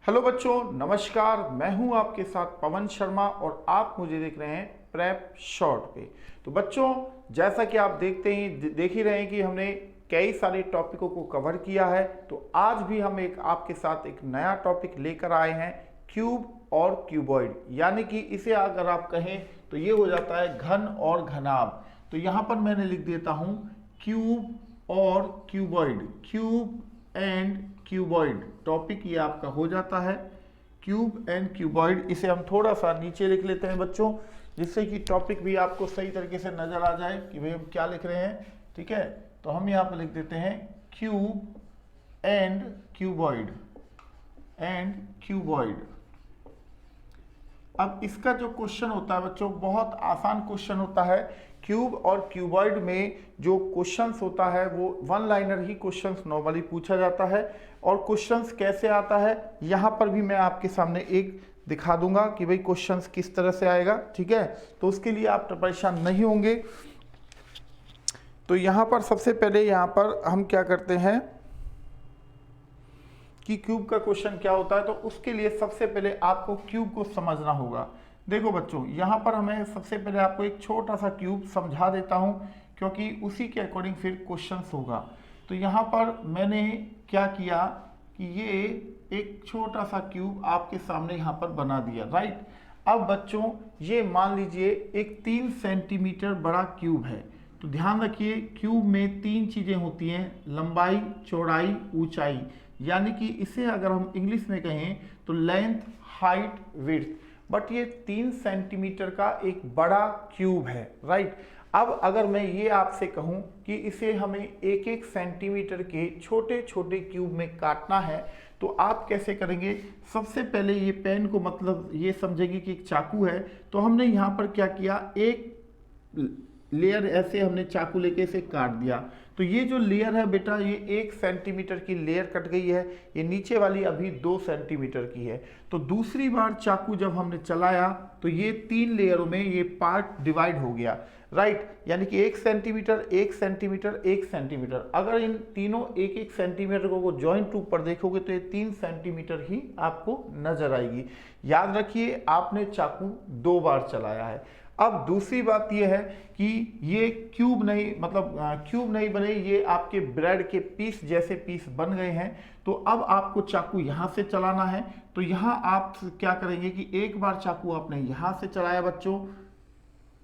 Hello बच्चों, नमस्कार। मैं हूं आपके साथ पवन शर्मा और आप मुझे देख रहे हैं प्रेप शॉर्ट पे। तो बच्चों, जैसा कि आप देख ही रहे हैं कि हमने कई सारे टॉपिकों को कवर किया है। तो आज भी हम आपके साथ एक नया टॉपिक लेकर आए हैं, क्यूब और क्यूबॉइड। यानी कि इसे अगर आप कहें तो ये हो जाता है घन और घनाभ। तो यहाँ पर मैंने लिख देता हूँ क्यूब और cuboid, cube and cuboid. Topic ये आपका हो जाता है क्यूब एंड क्यूबॉइड। इसे हम थोड़ा सा नीचे लिख लेते हैं बच्चों, जिससे कि टॉपिक भी आपको सही तरीके से नजर आ जाए कि भाई हम क्या लिख रहे हैं। ठीक है, तो हम यहाँ पर लिख देते हैं cube and cuboid, and cuboid. अब इसका जो क्वेश्चन होता है बच्चों, बहुत आसान क्वेश्चन होता है। क्यूब और क्यूबॉइड में जो क्वेश्चंस होता है वो वन लाइनर ही क्वेश्चंस नॉर्मली पूछा जाता है। और क्वेश्चंस कैसे आता है यहाँ पर भी मैं आपके सामने एक दिखा दूंगा कि भाई क्वेश्चंस किस तरह से आएगा। ठीक है, तो उसके लिए आप परेशान नहीं होंगे। तो यहाँ पर सबसे पहले यहाँ पर हम क्या करते हैं कि क्यूब का क्वेश्चन क्या होता है, तो उसके लिए सबसे पहले आपको क्यूब को समझना होगा। देखो बच्चों, यहाँ पर हमें सबसे पहले आपको एक छोटा सा क्यूब समझा देता हूँ, क्योंकि उसी के अकॉर्डिंग फिर क्वेश्चंस होगा। तो यहाँ पर मैंने क्या किया कि ये एक छोटा सा क्यूब आपके सामने यहाँ पर बना दिया, राइट। अब बच्चों, ये मान लीजिए एक 3 सेंटीमीटर बड़ा क्यूब है। तो ध्यान रखिए, क्यूब में 3 चीजें होती हैं, लंबाई, चौड़ाई, ऊंचाई। यानी कि इसे अगर हम इंग्लिश में कहें तो लेंथ, हाइट, विड्थ। बट ये 3 सेंटीमीटर का एक बड़ा क्यूब है, राइट। अब अगर मैं ये आपसे कहूं कि इसे हमें 1-1 सेंटीमीटर के छोटे छोटे क्यूब में काटना है, तो आप कैसे करेंगे। सबसे पहले ये पेन को मतलब ये समझेंगे कि एक चाकू है। तो हमने यहाँ पर क्या किया, एक लेयर ऐसे हमने चाकू लेके इसे काट दिया। तो ये जो लेयर है बेटा, ये 1 सेंटीमीटर की लेयर कट गई है। ये नीचे वाली अभी 2 सेंटीमीटर की है। तो दूसरी बार चाकू जब हमने चलाया तो ये 3 लेयरों में ये पार्ट डिवाइड हो गया, राइट। यानी कि 1 सेंटीमीटर, 1 सेंटीमीटर, 1 सेंटीमीटर। अगर इन तीनों 1-1 सेंटीमीटर को जॉइंट ऊपर देखोगे तो ये 3 सेंटीमीटर ही आपको नजर आएगी। याद रखिए, आपने चाकू 2 बार चलाया है। अब दूसरी बात यह है कि ये क्यूब नहीं, मतलब क्यूब नहीं बने, ये आपके ब्रेड के पीस जैसे पीस बन गए हैं। तो अब आपको चाकू यहाँ से चलाना है। तो यहाँ आप क्या करेंगे कि एक बार चाकू आपने यहाँ से चलाया बच्चों,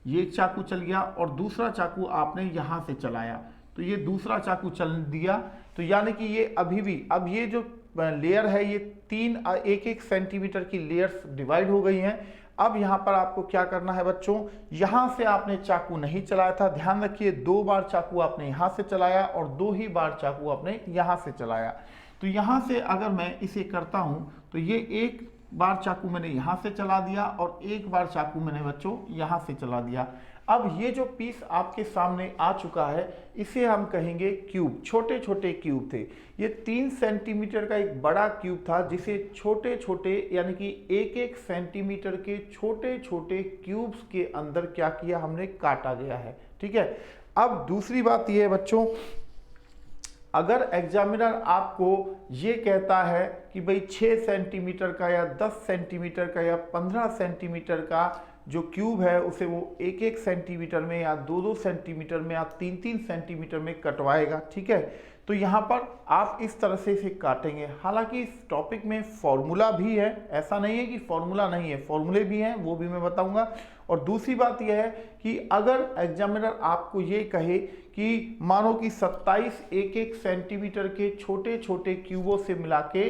ये चाकू चल गया, और दूसरा चाकू आपने यहाँ से चलाया तो ये दूसरा चाकू चल दिया। तो यानी कि ये अभी भी, अब ये जो लेयर है ये 1-1 सेंटीमीटर की लेयर्स डिवाइड हो गई हैं। अब यहाँ पर आपको क्या करना है बच्चों, यहाँ से आपने चाकू नहीं चलाया था। ध्यान रखिए, 2 बार चाकू आपने यहाँ से चलाया और 2 ही बार चाकू आपने यहाँ से चलाया। तो यहाँ से अगर मैं इसे करता हूँ तो ये एक बार चाकू मैंने यहाँ से चला दिया और एक बार चाकू मैंने बच्चों यहाँ से चला दिया। अब ये जो पीस आपके सामने आ चुका है इसे हम कहेंगे क्यूब। छोटे छोटे क्यूब थे, ये 3 सेंटीमीटर का एक बड़ा क्यूब था, जिसे छोटे छोटे यानी कि 1-1 सेंटीमीटर के छोटे छोटे क्यूब्स के अंदर क्या किया, हमने काटा गया है। ठीक है, अब दूसरी बात यह है बच्चों, अगर एग्जामिनर आपको ये कहता है कि भाई 6 सेंटीमीटर का या 10 सेंटीमीटर का या 15 सेंटीमीटर का जो क्यूब है उसे वो 1-1 सेंटीमीटर में या 2-2 सेंटीमीटर में या 3-3 सेंटीमीटर में कटवाएगा, ठीक है। तो यहाँ पर आप इस तरह से इसे काटेंगे। हालांकि इस टॉपिक में फॉर्मूला भी है, ऐसा नहीं है कि फॉर्मूला नहीं है, फॉर्मूले भी हैं, वो भी मैं बताऊंगा। और दूसरी बात यह है कि अगर एग्जामिनर आपको ये कहे कि मानो कि 27 1-1 सेंटीमीटर के छोटे छोटे क्यूबों से मिला के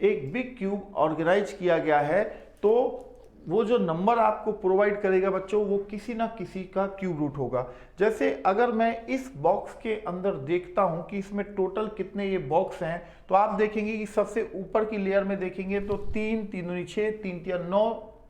एक बिग क्यूब ऑर्गेनाइज किया गया है, तो वो जो नंबर आपको प्रोवाइड करेगा बच्चों वो किसी ना किसी का क्यूब रूट होगा। जैसे अगर मैं इस बॉक्स के अंदर देखता हूं कि इसमें टोटल कितने ये बॉक्स हैं, तो आप देखेंगे कि सबसे ऊपर की लेयर में देखेंगे तो 3 3 दूनी 6 3 3 9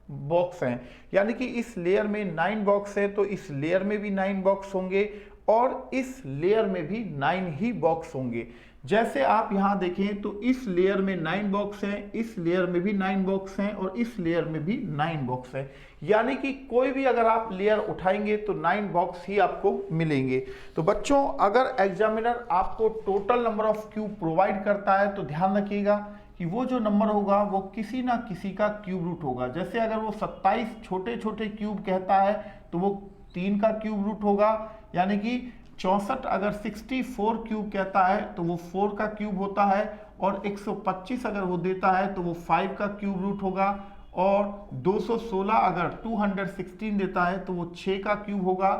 बॉक्स हैं। यानी कि इस लेयर में 9 बॉक्स है, तो इस लेयर में भी 9 बॉक्स होंगे और इस लेयर में भी 9 ही बॉक्स होंगे। जैसे आप यहां देखें तो इस लेयर में 9 बॉक्स हैं, इस लेयर में भी 9 बॉक्स हैं और इस लेयर में भी 9 बॉक्स हैं। यानी कि कोई भी अगर आप लेयर उठाएंगे तो 9 बॉक्स ही आपको मिलेंगे। तो बच्चों, अगर एग्जामिनर आपको total number of cube provide करता है तो ध्यान रखिएगा कि कि वो जो नंबर होगा वो किसी ना किसी का क्यूब रूट होगा। जैसे अगर वो 27 छोटे छोटे क्यूब कहता है तो वो 3 का क्यूब रूट होगा, यानी कि 64 अगर 64 क्यूब कहता है तो वो 4 का क्यूब होता है, और 125 अगर वो देता है तो वो 5 का क्यूब रूट होगा, और 216 अगर 216 देता है तो वो 6 का क्यूब होगा,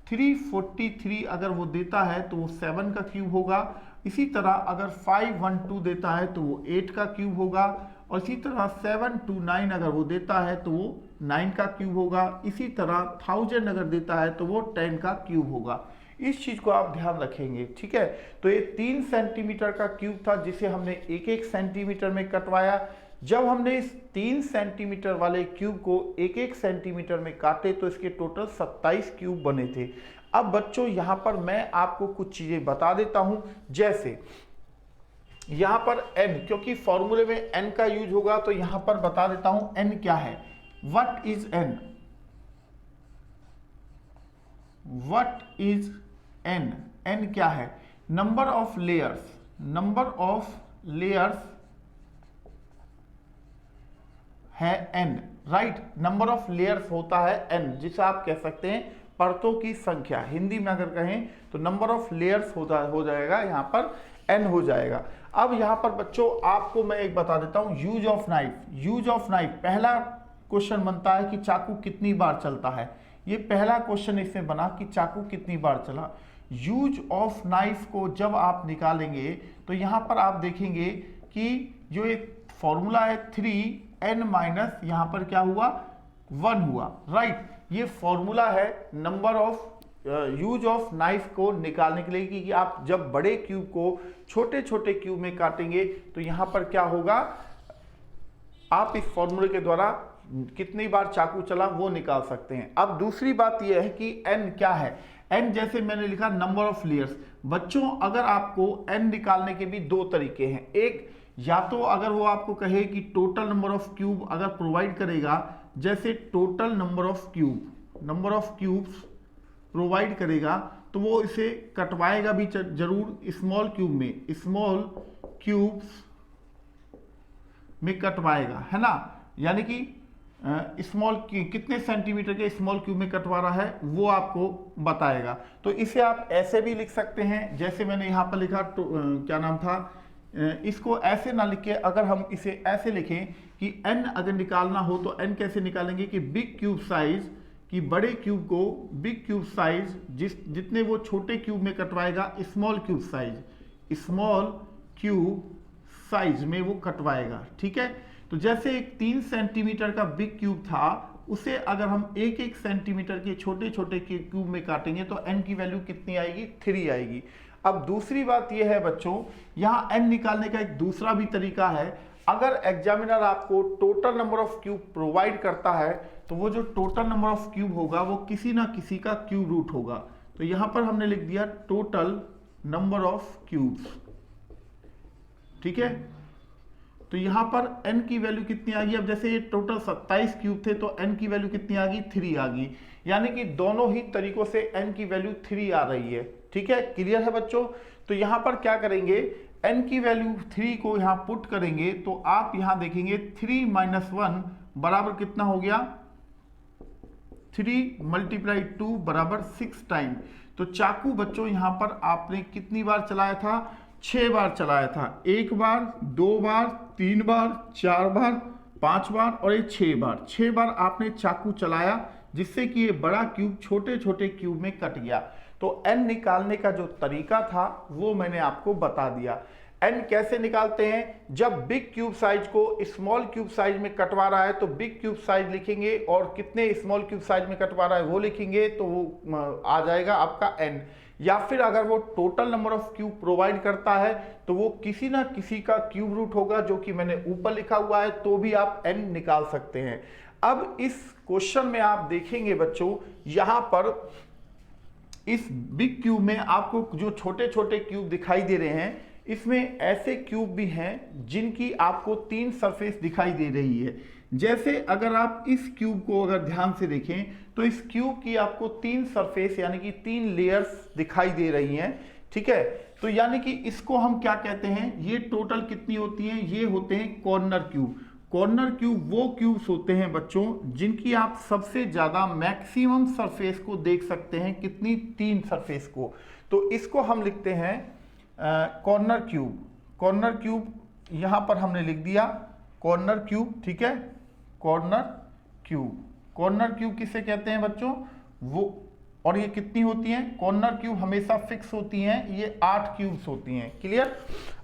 343 अगर वो देता है तो वो 7 का क्यूब होगा, इसी तरह अगर 512 देता है तो वो 8 का क्यूब होगा, और इसी तरह 729 अगर वो देता है तो वो 9 का क्यूब होगा, इसी तरह 1000 अगर देता है तो वो 10 का क्यूब होगा। इस चीज को आप ध्यान रखेंगे, ठीक है। तो ये 3 सेंटीमीटर का क्यूब था जिसे हमने 1-1 सेंटीमीटर में कटवाया। जब हमने इस 3 सेंटीमीटर वाले क्यूब को 1-1 सेंटीमीटर में काटे तो इसके टोटल 27 क्यूब बने थे। अब बच्चों यहां पर मैं आपको कुछ चीजें बता देता हूं, जैसे यहां पर n, क्योंकि फॉर्मूले में n का यूज होगा तो यहां पर बता देता हूं n क्या है। What is n? What is n? n क्या है? Number of layers, number of layers है n, right. Number of layers होता है n, जिसे आप कह सकते हैं परतों की संख्या। हिंदी में अगर कहें तो नंबर ऑफ लेयर्स हो जाएगा, यहाँ पर n हो जाएगा। अब यहाँ पर बच्चों आपको मैं एक बता देता हूँ, use of knife. Use of knife पहला क्वेश्चन बनता है कि चाकू कितनी बार चलता है। ये पहला क्वेश्चन इसमें बना कि चाकू कितनी बार चला। यूज ऑफ नाइफ को जब आप निकालेंगे तो यहाँ पर आप देखेंगे कि जो ये फॉर्मूला है 3n माइनस यहाँ पर क्या हुआ 1 हुआ, राइट। ये फॉर्मूला है number of use of knife को निकालने के लिए कि आप जब बड़े क्यूब को छोटे छोटे क्यूब में काटेंगे तो यहाँ पर क्या होगा, आप इस फॉर्मूले के द्वारा कितनी बार चाकू चला वो निकाल सकते हैं। अब दूसरी बात यह है कि n क्या है। n जैसे मैंने लिखा नंबर ऑफ लेयर्स। बच्चों अगर आपको n निकालने के भी 2 तरीके हैं। एक, या तो अगर वो आपको कहे कि टोटल नंबर ऑफ क्यूब अगर प्रोवाइड करेगा, जैसे total number of cubes provide करेगा तो वो इसे कटवाएगा भी जरूर स्मॉल क्यूब में, स्मॉल क्यूब्स में कटवाएगा, है ना। यानी कि स्मॉल कितने सेंटीमीटर के स्मॉल क्यूब में कटवा रहा है वो आपको बताएगा। तो इसे आप ऐसे भी लिख सकते हैं, जैसे मैंने यहाँ पर लिखा क्या नाम था, इसको ऐसे ना लिख के अगर हम इसे ऐसे लिखें कि n अगर निकालना हो तो n कैसे निकालेंगे कि बिग क्यूब साइज, कि बड़े क्यूब को बिग क्यूब साइज जितने वो छोटे क्यूब में कटवाएगा स्मॉल क्यूब साइज में वो कटवाएगा, ठीक है। तो जैसे एक 3 सेंटीमीटर का बिग क्यूब था, उसे अगर हम 1-1 सेंटीमीटर के छोटे छोटे क्यूब में काटेंगे तो n की वैल्यू कितनी आएगी, 3 आएगी। अब दूसरी बात यह है बच्चों, यहाँ n निकालने का एक दूसरा भी तरीका है। अगर एग्जामिनर आपको total number of cube provide करता है तो वो जो टोटल नंबर ऑफ क्यूब होगा वो किसी ना किसी का क्यूब रूट होगा। तो यहाँ पर हमने लिख दिया टोटल नंबर ऑफ क्यूब्स, ठीक है। तो यहाँ पर n की वैल्यू कितनी आ गई, अब जैसे ये टोटल 27 क्यूब थे तो n की वैल्यू कितनी आ गई, 3 आ गई। यानी कि दोनों ही तरीकों से n की वैल्यू 3 आ रही है, ठीक है। क्लियर है बच्चों। तो यहाँ पर क्या करेंगे, n की वैल्यू 3 को यहाँ पुट करेंगे तो आप यहाँ देखेंगे 3 - 1 बराबर कितना हो गया, 3 × 2 बराबर 6 टाइम। तो चाकू बच्चों यहाँ पर आपने कितनी बार चलाया था, 6 बार चलाया था। 1 बार, 2 बार, 3 बार, 4 बार, 5 बार और ये 6 बार। 6 बार आपने चाकू चलाया जिससे कि ये बड़ा क्यूब छोटे छोटे क्यूब में कट गया। तो n निकालने का जो तरीका था वो मैंने आपको बता दिया। n कैसे निकालते हैं, जब बिग क्यूब साइज को स्मॉल क्यूब साइज में कटवा रहा है तो बिग क्यूब साइज लिखेंगे और कितने स्मॉल क्यूब साइज में कटवा रहा है वो लिखेंगे तो वो आ जाएगा आपका n। या फिर अगर वो total number of cube provide करता है तो वो किसी ना किसी का क्यूब रूट होगा, जो कि मैंने ऊपर लिखा हुआ है, तो भी आप n निकाल सकते हैं। अब इस क्वेश्चन में आप देखेंगे बच्चों, यहाँ पर इस बिग क्यूब में आपको जो छोटे छोटे क्यूब दिखाई दे रहे हैं, इसमें ऐसे क्यूब भी हैं जिनकी आपको 3 सरफेस दिखाई दे रही है। जैसे अगर आप इस क्यूब को अगर ध्यान से देखें तो इस क्यूब की आपको 3 सरफेस यानी कि 3 लेयर्स दिखाई दे रही हैं, ठीक है। तो यानी कि इसको हम क्या कहते हैं, ये टोटल कितनी होती हैं, ये होते हैं कॉर्नर क्यूब। कॉर्नर क्यूब वो क्यूब्स होते हैं बच्चों जिनकी आप सबसे ज्यादा मैक्सिमम सरफेस को देख सकते हैं, कितनी, 3 सरफेस को। तो इसको हम लिखते हैं कॉर्नर क्यूब। कॉर्नर क्यूब यहां पर हमने लिख दिया कॉर्नर क्यूब, ठीक है, कॉर्नर क्यूब। कॉर्नर क्यूब किसे कहते हैं बच्चों, वो, और ये कितनी होती हैं, कॉर्नर क्यूब हमेशा फिक्स होती हैं, ये 8 क्यूब्स होती हैं। क्लियर।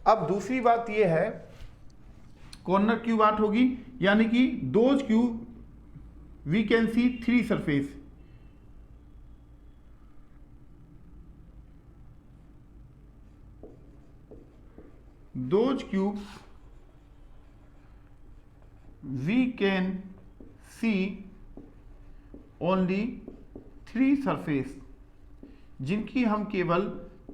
अब दूसरी बात ये है, कॉर्नर क्यूब 8 होगी, यानी कि those cube we can see 3 surface. Those cubes we can see only 3 surface, जिनकी हम केवल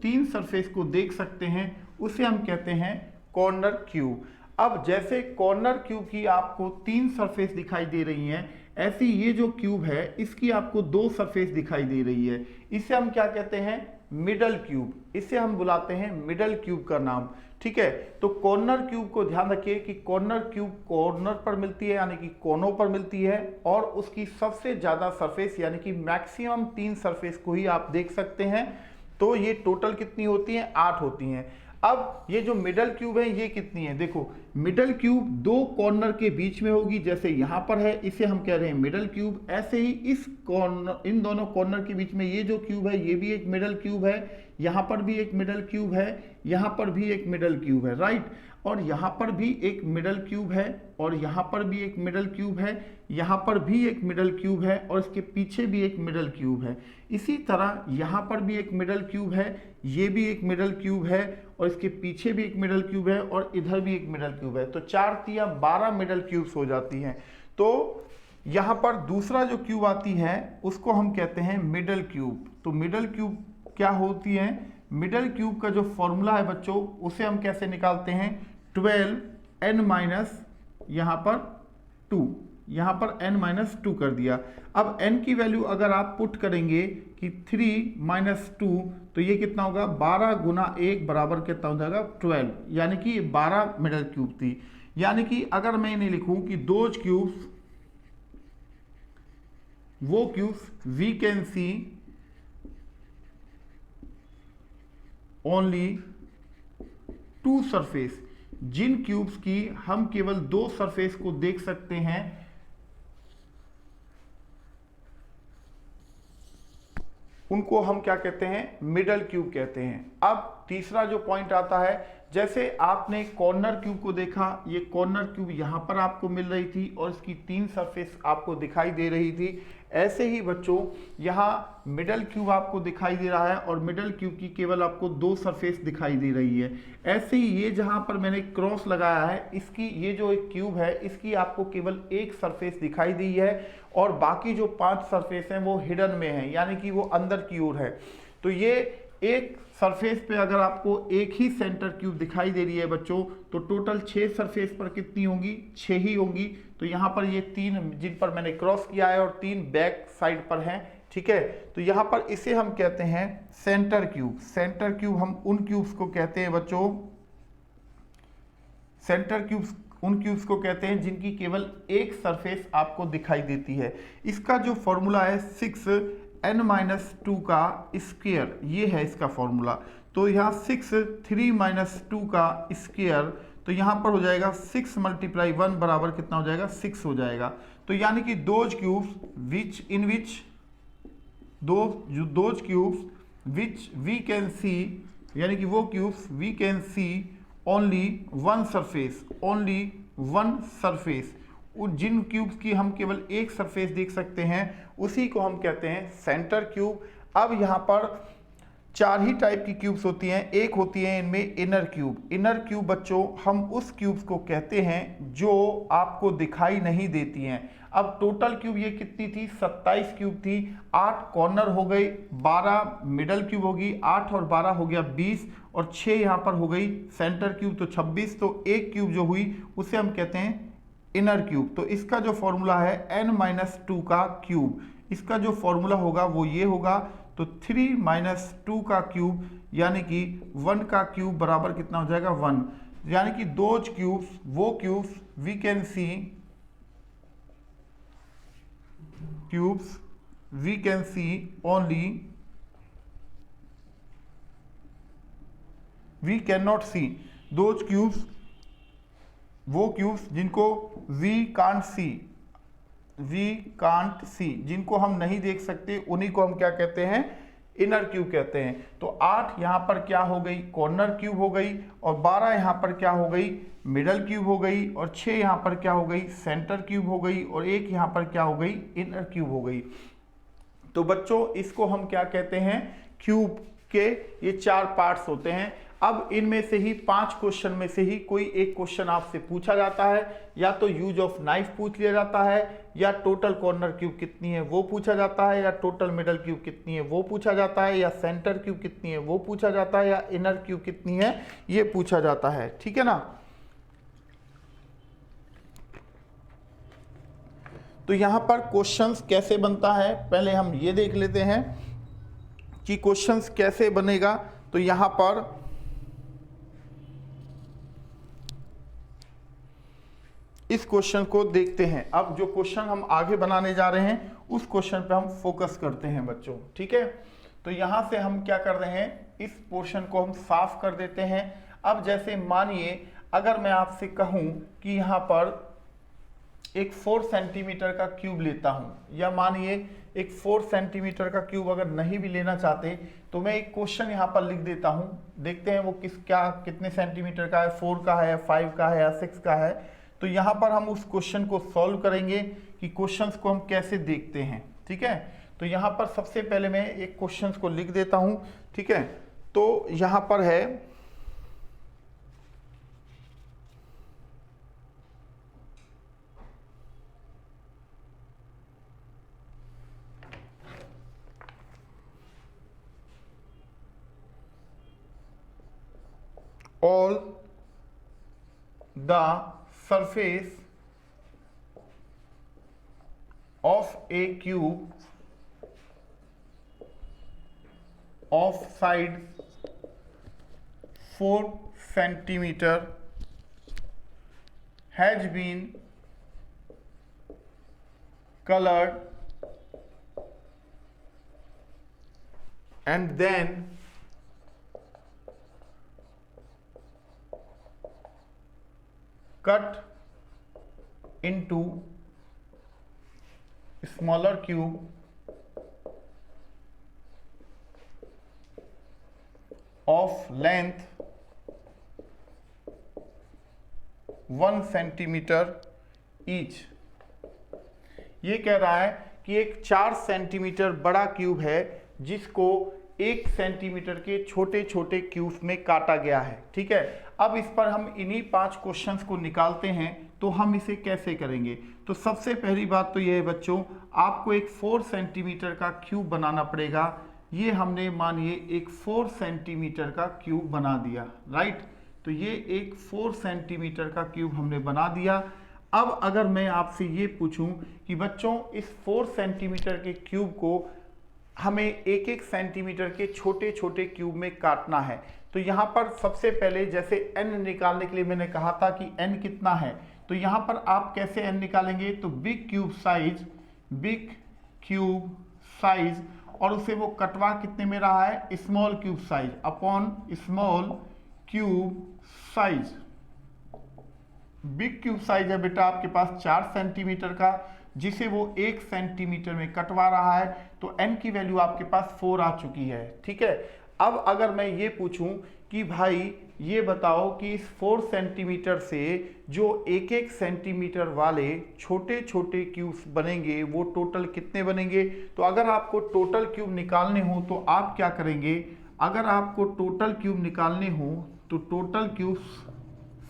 3 सरफेस को देख सकते हैं, उसे हम कहते हैं कॉर्नर क्यूब। अब जैसे कॉर्नर क्यूब की आपको 3 सरफेस दिखाई दे रही हैं, ऐसी ये जो क्यूब है इसकी आपको 2 सरफेस दिखाई दे रही है, इसे हम क्या कहते हैं, मिडल क्यूब। इसे हम बुलाते हैं मिडल क्यूब का नाम, ठीक है। तो कॉर्नर क्यूब को ध्यान रखिए कि कॉर्नर क्यूब कॉर्नर पर मिलती है, यानी कि कोनों पर मिलती है, और उसकी सबसे ज्यादा सरफेस यानी कि मैक्सिमम 3 सरफेस को ही आप देख सकते हैं। तो ये टोटल कितनी होती हैं, 8 होती हैं। अब ये जो मिडल क्यूब है ये कितनी है, देखो मिडल क्यूब 2 कॉर्नर के बीच में होगी, जैसे यहां पर है इसे हम कह रहे हैं मिडल क्यूब। ऐसे ही इस कॉर्नर, इन दोनों कॉर्नर के बीच में ये जो क्यूब है ये भी एक मिडल क्यूब है, यहां पर भी एक मिडल क्यूब है, यहां पर भी एक मिडल क्यूब है, राइट। और यहां पर भी एक मिडल क्यूब है, और यहां पर भी एक मिडल क्यूब है, यहां पर भी एक मिडल क्यूब है, और इसके पीछे भी एक मिडल क्यूब है। इसी तरह यहां पर भी एक मिडल क्यूब है, ये भी एक मिडल क्यूब है, और इसके पीछे भी एक मिडल क्यूब है, और इधर भी एक मिडल क्यूब है। तो 4 तिया 12 मिडल क्यूब्स हो जाती हैं। तो यहां पर दूसरा जो क्यूब आती है उसको हम कहते हैं मिडल क्यूब। तो मिडल क्यूब क्या होती है, मिडल क्यूब का जो फॉर्मूला है बच्चों उसे हम कैसे निकालते हैं, 12n माइनस यहां पर 2, यहां पर n - 2 कर दिया। अब n की वैल्यू अगर आप पुट करेंगे कि 3 - 2, तो ये कितना होगा, 12 गुना 1 बराबर कितना हो जाएगा, 12, यानी कि 12 मिडल क्यूब थी। यानी कि अगर मैं इन्हें लिखूं कि दोज क्यूब्स, वो cubes we can see only 2 surface, जिन क्यूब्स की हम केवल 2 सरफेस को देख सकते हैं, उनको हम क्या कहते हैं, मिडल क्यूब कहते हैं। अब तीसरा जो पॉइंट आता है, जैसे आपने कॉर्नर क्यूब को देखा, ये कॉर्नर क्यूब यहां पर आपको मिल रही थी और इसकी 3 सरफेस आपको दिखाई दे रही थी। ऐसे ही बच्चों यहाँ मिडल क्यूब आपको दिखाई दे रहा है और मिडल क्यूब की केवल आपको 2 सरफेस दिखाई दे रही है। ऐसे ही ये जहां पर मैंने क्रॉस लगाया है, इसकी ये जो एक क्यूब है इसकी आपको केवल 1 सरफेस दिखाई दी है, और बाकी जो 5 सरफेस हैं वो हिडन में है, यानी कि वो अंदर की ओर है। तो ये एक सरफेस पे अगर आपको एक ही सेंटर क्यूब दिखाई दे रही है बच्चों, तो टोटल 6 सरफेस पर कितनी होंगी, 6 ही होंगी। तो यहाँ पर ये 3 जिन पर मैंने क्रॉस किया है और 3 बैक साइड पर हैं, ठीक है। तो यहाँ पर इसे हम कहते हैं सेंटर क्यूब। सेंटर क्यूब हम उन क्यूब्स को कहते हैं बच्चों, सेंटर क्यूब्स उन क्यूब्स को कहते हैं जिनकी केवल एक सरफेस आपको दिखाई देती है। इसका जो फॉर्मूला है 6n - 2 का स्क्वायर, ये है इसका फॉर्मूला। तो यहाँ 6 3 - 2 का स्क्वायर, तो यहाँ पर हो जाएगा 6 × 1 बराबर कितना हो जाएगा, 6 हो जाएगा। तो यानी कि those cubes which in which those cubes which we can see, यानी कि वो cubes we can see only 1 surface, only 1 surface, जिन क्यूब्स की हम केवल एक सरफेस देख सकते हैं उसी को हम कहते हैं सेंटर क्यूब। अब यहाँ पर 4 ही टाइप की क्यूब्स होती हैं। एक होती है इनमें इनर क्यूब। इनर क्यूब बच्चों हम उस क्यूब्स को कहते हैं जो आपको दिखाई नहीं देती हैं। अब टोटल क्यूब ये कितनी थी, 27 क्यूब थी। 8 कॉर्नर हो गई, 12 मिडल क्यूब होगी, 8 और 12 हो गया 20, और 6 यहाँ पर हो गई सेंटर क्यूब, तो 26। तो एक क्यूब जो हुई उसे हम कहते हैं इनर क्यूब। तो इसका जो फॉर्मूला है n - 2 का क्यूब, इसका जो फॉर्मूला होगा वो ये होगा। तो 3 माइनस 2 का क्यूब यानी कि 1 का क्यूब बराबर कितना हो जाएगा 1, यानी कि दोज क्यूब्स, वो cubes we can see, cubes we can see only, we can not see, those cubes, वो क्यूब्स जिनको we can't see, we can't see, जिनको हम नहीं देख सकते, उन्हीं को हम क्या कहते हैं, इनर क्यूब कहते हैं। तो 8 यहां पर क्या हो गई, कॉर्नर क्यूब हो गई, और 12 यहां पर क्या हो गई, मिडल क्यूब हो गई, और 6 यहां पर क्या हो गई, सेंटर क्यूब हो गई, और 1 यहां पर क्या हो गई, इनर क्यूब हो गई। तो बच्चों इसको हम क्या कहते हैं, क्यूब के ये 4 पार्ट्स होते हैं। अब इनमें से ही 5 क्वेश्चन में से ही कोई एक क्वेश्चन आपसे पूछा जाता है, या तो यूज ऑफ नाइफ पूछ लिया जाता है, या टोटल कॉर्नर क्यूब कितनी है वो पूछा जाता है, या टोटल मिडल क्यूब कितनी है वो पूछा जाता है, या सेंटर क्यूब कितनी है वो पूछा जाता है, या इनर क्यूब कितनी है ये पूछा जाता है। ठीक है ना। तो यहां पर क्वेश्चंस कैसे बनता है, पहले हम ये देख लेते हैं कि क्वेश्चंस कैसे बनेगा। तो यहां पर इस क्वेश्चन को देखते हैं। अब जो क्वेश्चन हम आगे बनाने जा रहे हैं उस क्वेश्चन पे हम फोकस करते हैं बच्चों। ठीक है, तो यहां से हम क्या कर रहे हैं, इस पोर्शन को हम साफ कर देते हैं। अब जैसे मानिए अगर मैं आपसे कहूं कि यहां पर एक 4 सेंटीमीटर का क्यूब लेता हूं, या मानिए एक 4 सेंटीमीटर का क्यूब अगर नहीं भी लेना चाहते तो मैं एक क्वेश्चन यहां पर लिख देता हूं, देखते हैं वो कितने सेंटीमीटर का है, 4 का है, 5 का है, या 6 का है। तो यहां पर हम उस क्वेश्चन को सॉल्व करेंगे कि क्वेश्चंस को हम कैसे देखते हैं। ठीक है, तो यहां पर सबसे पहले मैं एक क्वेश्चंस को लिख देता हूं। ठीक है, तो यहां पर है all the surface of a cube of sides 4 centimeter has been colored and then cut into smaller cube of length 1 centimetre each. ये कह रहा है कि एक 4 सेंटीमीटर बड़ा क्यूब है जिसको 1 सेंटीमीटर के छोटे छोटे क्यूब्स में काटा गया है। ठीक है, अब इस पर हम इन्हीं 5 क्वेश्चंस को निकालते हैं। तो हम इसे कैसे करेंगे, तो सबसे पहली बात तो यह है बच्चों, आपको एक 4 सेंटीमीटर का क्यूब बनाना पड़ेगा। ये हमने मानिए एक 4 सेंटीमीटर का क्यूब बना दिया, राइट। तो ये एक 4 सेंटीमीटर का क्यूब हमने बना दिया। अब अगर मैं आपसे ये पूछूं कि बच्चों इस 4 सेंटीमीटर के क्यूब को हमें 1-1 सेंटीमीटर के छोटे छोटे क्यूब में काटना है, तो यहाँ पर सबसे पहले जैसे n निकालने के लिए मैंने कहा था कि n कितना है, तो यहाँ पर आप कैसे n निकालेंगे, तो बिग क्यूब साइज और उसे वो कटवा कितने में रहा है, small cube size upon small cube size. Big cube size है बेटा आपके पास 4 सेंटीमीटर का, जिसे वो 1 सेंटीमीटर में कटवा रहा है, तो n की वैल्यू आपके पास 4 आ चुकी है। ठीक है, अब अगर मैं ये पूछूं कि भाई ये बताओ कि इस 4 सेंटीमीटर से जो 1-1 सेंटीमीटर वाले छोटे छोटे क्यूब्स बनेंगे वो टोटल कितने बनेंगे, तो अगर आपको टोटल क्यूब निकालने हो तो आप क्या करेंगे, अगर आपको टोटल क्यूब निकालने हो तो टोटल क्यूब्स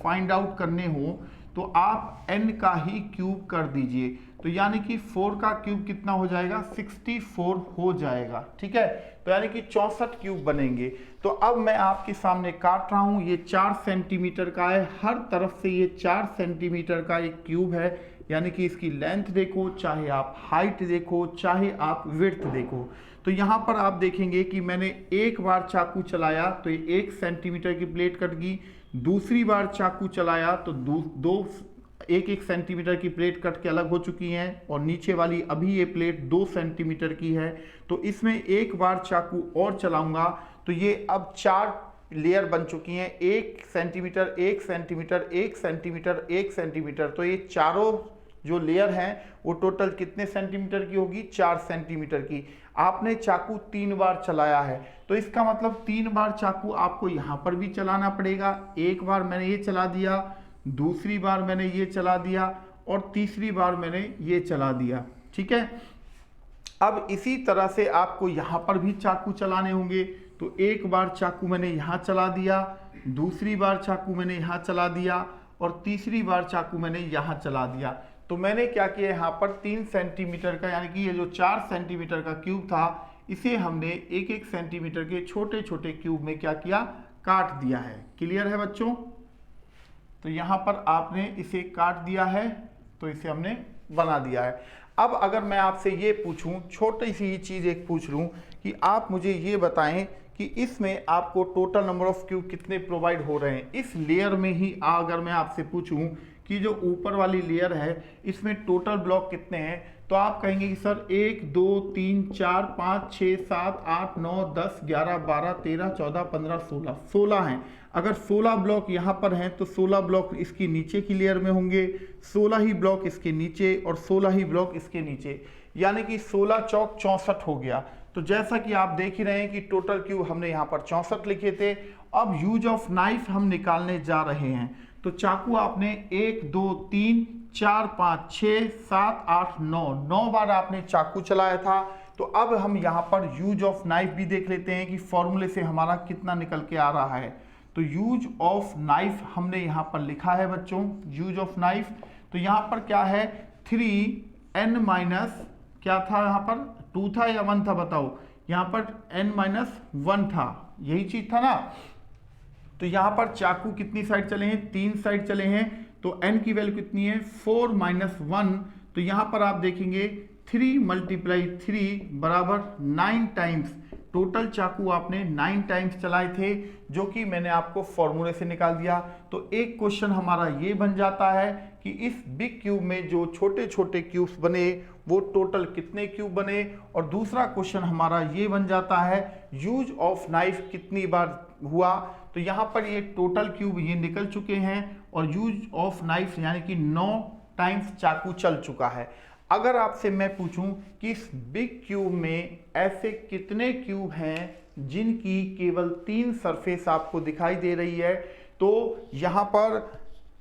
फाइंड आउट करने हो तो आप n का ही क्यूब कर दीजिए, तो यानी कि 4 का क्यूब कितना हो जाएगा, 64 हो जाएगा। ठीक है, तो यानी कि 64 क्यूब बनेंगे। तो अब मैं आपके सामने काट रहा हूं, ये 4 सेंटीमीटर का है, हर तरफ से ये 4 सेंटीमीटर का एक क्यूब है, यानी कि इसकी लेंथ देखो, चाहे आप हाइट देखो, चाहे आप विड्थ देखो। तो यहाँ पर आप देखेंगे कि मैंने एक बार चाकू चलाया तो ये 1 सेंटीमीटर की प्लेट कट गई, दूसरी बार चाकू चलाया तो दो 1 सेंटीमीटर की प्लेट कट के अलग हो चुकी हैं, और नीचे वाली अभी ये प्लेट 2 सेंटीमीटर की है। तो इसमें एक बार चाकू और चलाऊंगा तो ये अब 4 लेयर बन चुकी हैं, 1 सेंटीमीटर 1 सेंटीमीटर 1 सेंटीमीटर 1 सेंटीमीटर। तो ये चारों जो लेयर हैं वो टोटल कितने सेंटीमीटर की होगी, 4 सेंटीमीटर की। आपने चाकू 3 बार चलाया है, तो इसका मतलब 3 बार चाकू आपको यहाँ पर भी चलाना पड़ेगा। एक बार मैंने ये चला दिया, दूसरी बार मैंने ये चला दिया, और तीसरी बार मैंने ये चला दिया। ठीक है, अब इसी तरह से आपको यहाँ पर भी चाकू चलाने होंगे। तो एक बार चाकू मैंने यहाँ चला दिया, दूसरी बार चाकू मैंने यहाँ चला दिया, और तीसरी बार चाकू मैंने यहाँ चला दिया। तो मैंने क्या किया, यहाँ पर 3 सेंटीमीटर का, यानी कि ये जो 4 सेंटीमीटर का क्यूब था, इसे हमने 1-1 सेंटीमीटर के छोटे छोटे क्यूब में क्या किया, काट दिया है। क्लियर है बच्चों? तो यहाँ पर आपने इसे काट दिया है, तो इसे हमने बना दिया है। अब अगर मैं आपसे ये पूछूं, छोटी सी चीज़ एक पूछ लूं कि आप मुझे ये बताएं कि इसमें आपको टोटल नंबर ऑफ क्यूब कितने प्रोवाइड हो रहे हैं। इस लेयर में ही अगर मैं आपसे पूछूं कि जो ऊपर वाली लेयर है इसमें टोटल ब्लॉक कितने हैं, तो आप कहेंगे कि सर 1 2 3 4 5 6 7 8 9 10 11 12 13 14 15 16 हैं। अगर 16 ब्लॉक यहाँ पर हैं तो 16 ब्लॉक इसकी नीचे की लेयर में होंगे, 16 ही ब्लॉक इसके नीचे, और 16 ही ब्लॉक इसके नीचे, यानी कि 16 चौक 64 हो गया। तो जैसा कि आप देख ही रहे हैं कि टोटल क्यूब हमने यहाँ पर 64 लिखे थे। अब यूज ऑफ नाइफ हम निकालने जा रहे हैं। तो चाकू आपने 1 2 3 4 5 6 7 8 9 बार आपने चाकू चलाया था। तो अब हम यहाँ पर यूज ऑफ नाइफ भी देख लेते हैं कि फॉर्मूले से हमारा कितना निकल के आ रहा है। तो यूज ऑफ नाइफ हमने यहाँ पर लिखा है बच्चों, यूज ऑफ नाइफ। तो यहाँ पर क्या है, 3n माइनस क्या था, यहाँ पर 2 था या 1 था बताओ, यहाँ पर n-1 था, यही चीज था ना। तो यहाँ पर चाकू कितनी साइड चले हैं, 3 साइड चले हैं, तो n की वैल्यू कितनी है, 4-1। तो यहाँ पर आप देखेंगे 3 × 3 बराबर 9 टाइम्स। टोटल चाकू आपने 9 टाइम्स चलाए थे, जो कि मैंने आपको फॉर्मूले से निकाल दिया। तो एक क्वेश्चन हमारा ये बन जाता है कि इस बिग क्यूब में जो छोटे छोटे क्यूब्स बने वो टोटल कितने क्यूब बने, और दूसरा क्वेश्चन हमारा ये बन जाता है यूज ऑफ नाइफ कितनी बार हुआ। तो यहाँ पर ये टोटल क्यूब ये निकल चुके हैं, और यूज ऑफ नाइफ यानी कि 9 टाइम्स चाकू चल चुका है। अगर आपसे मैं पूछूं कि इस बिग क्यूब में ऐसे कितने क्यूब हैं जिनकी केवल 3 सरफेस आपको दिखाई दे रही है, तो यहाँ पर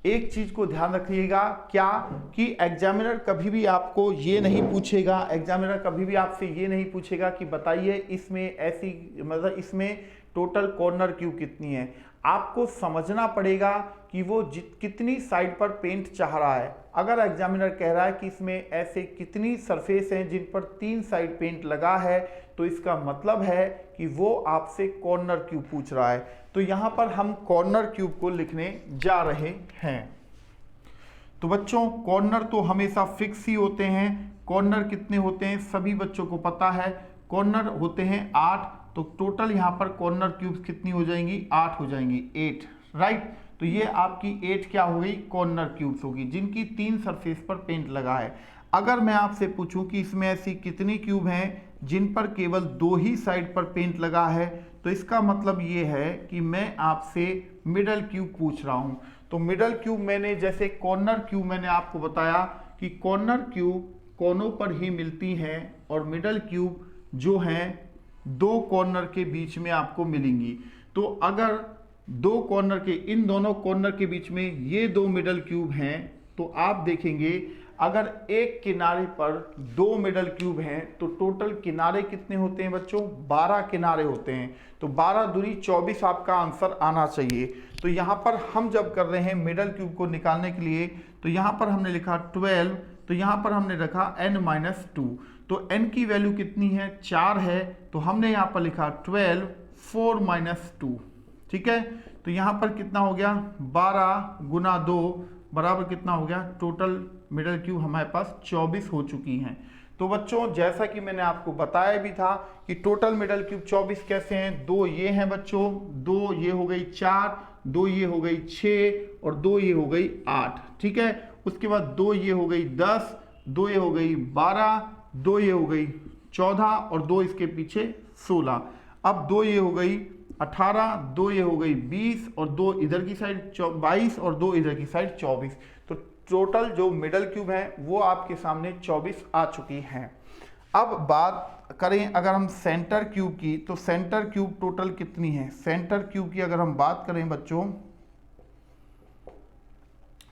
एक चीज को ध्यान रखिएगा, क्या कि एग्जामिनर कभी भी आपको ये नहीं पूछेगा, एग्जामिनर कभी भी आपसे ये नहीं पूछेगा कि बताइए इसमें ऐसी, मतलब इसमें टोटल कॉर्नर क्यूब कितनी है। आपको समझना पड़ेगा कि वो कितनी साइड पर पेंट चाह रहा है। अगर एग्जामिनर कह रहा है कि इसमें ऐसे कितनी सरफेस हैं जिन पर 3 साइड पेंट लगा है, तो इसका मतलब है कि वो आपसे कॉर्नर क्यूब पूछ रहा है। तो यहाँ पर हम कॉर्नर क्यूब को लिखने जा रहे हैं। तो बच्चों कॉर्नर तो हमेशा फिक्स ही होते हैं। कॉर्नर कितने होते हैं सभी बच्चों को पता है, कॉर्नर होते हैं 8। तो टोटल यहाँ पर कॉर्नर क्यूब्स कितनी हो जाएंगी, 8 हो जाएंगी, 8 राइट। तो ये आपकी 8 क्या हो गई, कॉर्नर क्यूब्स होगी जिनकी 3 सरफेस पर पेंट लगा है। अगर मैं आपसे पूछूं कि इसमें ऐसी कितनी क्यूब हैं जिन पर केवल 2 ही साइड पर पेंट लगा है, तो इसका मतलब ये है कि मैं आपसे मिडल क्यूब पूछ रहा हूं। तो मिडल क्यूब मैंने, जैसे कॉर्नर क्यूब मैंने आपको बताया कि कॉर्नर क्यूब कोनों पर ही मिलती हैं, और मिडल क्यूब जो हैं 2 कॉर्नर के बीच में आपको मिलेंगी। तो अगर 2 कॉर्नर के, इन दोनों कॉर्नर के बीच में ये 2 मिडल क्यूब हैं, तो आप देखेंगे अगर एक किनारे पर 2 मिडल क्यूब हैं तो टोटल किनारे कितने होते हैं बच्चों, 12 किनारे होते हैं। तो 12 दूनी 24 आपका आंसर आना चाहिए। तो यहाँ पर हम जब कर रहे हैं मिडल क्यूब को निकालने के लिए, तो यहाँ पर हमने लिखा 12, तो यहाँ पर हमने रखा n-2, तो n की वैल्यू कितनी है, 4 है, तो हमने यहाँ पर लिखा 12 4-2, ठीक है। तो यहाँ पर कितना हो गया, 12 गुना 2 बराबर कितना हो गया, टोटल मिडल क्यूब हमारे पास 24 हो चुकी हैं। तो बच्चों जैसा कि मैंने आपको बताया भी था कि टोटल मिडल क्यूब 24 कैसे हैं, 2 ये हैं बच्चों, 2 ये हो गई 4, 2 ये हो गई 6 और 2 ये हो गई 8, ठीक है। उसके बाद 2 ये हो गई 10, 2 ये हो गई 12, 2 ये हो गई 14 और 2 इसके पीछे 16। अब 2 ये हो गई 18, 2 ये हो गई 20 और 2 इधर की साइड 22 और 2 इधर की साइड 24। तो टोटल जो मिडल क्यूब है वो आपके सामने 24 आ चुकी हैं। अब बात करें अगर हम सेंटर क्यूब की, तो सेंटर क्यूब टोटल कितनी है, सेंटर क्यूब की अगर हम बात करें बच्चों,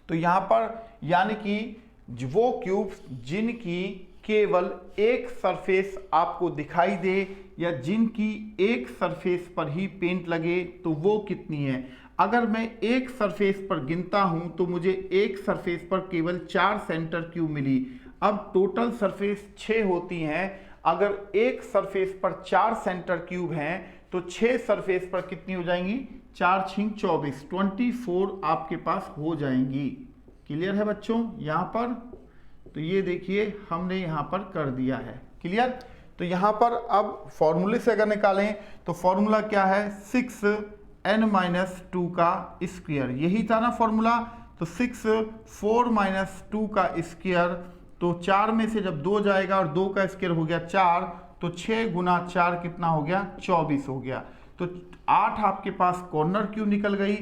तो यहां पर यानी कि वो क्यूब जिनकी केवल एक सरफेस आपको दिखाई दे या जिनकी एक सरफेस पर ही पेंट लगे, तो वो कितनी है। अगर मैं एक सरफेस पर गिनता हूं तो मुझे एक सरफेस पर केवल 4 सेंटर क्यूब मिली। अब टोटल सरफेस 6 होती हैं, अगर एक सरफेस पर 4 सेंटर क्यूब हैं तो 6 सरफेस पर कितनी हो जाएंगी, 4 6 24, 24 आपके पास हो जाएंगी। क्लियर है बच्चों यहाँ पर, तो ये देखिए हमने यहाँ पर कर दिया है, क्लियर। तो यहाँ पर अब फॉर्मूले से अगर निकालें तो फॉर्मूला क्या है, 6n-2 का स्क्वायर, यही था ना फॉर्मूला। तो 6 4-2 का स्क्वायर, तो 4 में से जब 2 जाएगा और 2 का स्क्वायर हो गया 4, तो 6 गुना 4 कितना हो गया, 24 हो गया। तो 8 आपके पास कॉर्नर क्यूब निकल गई,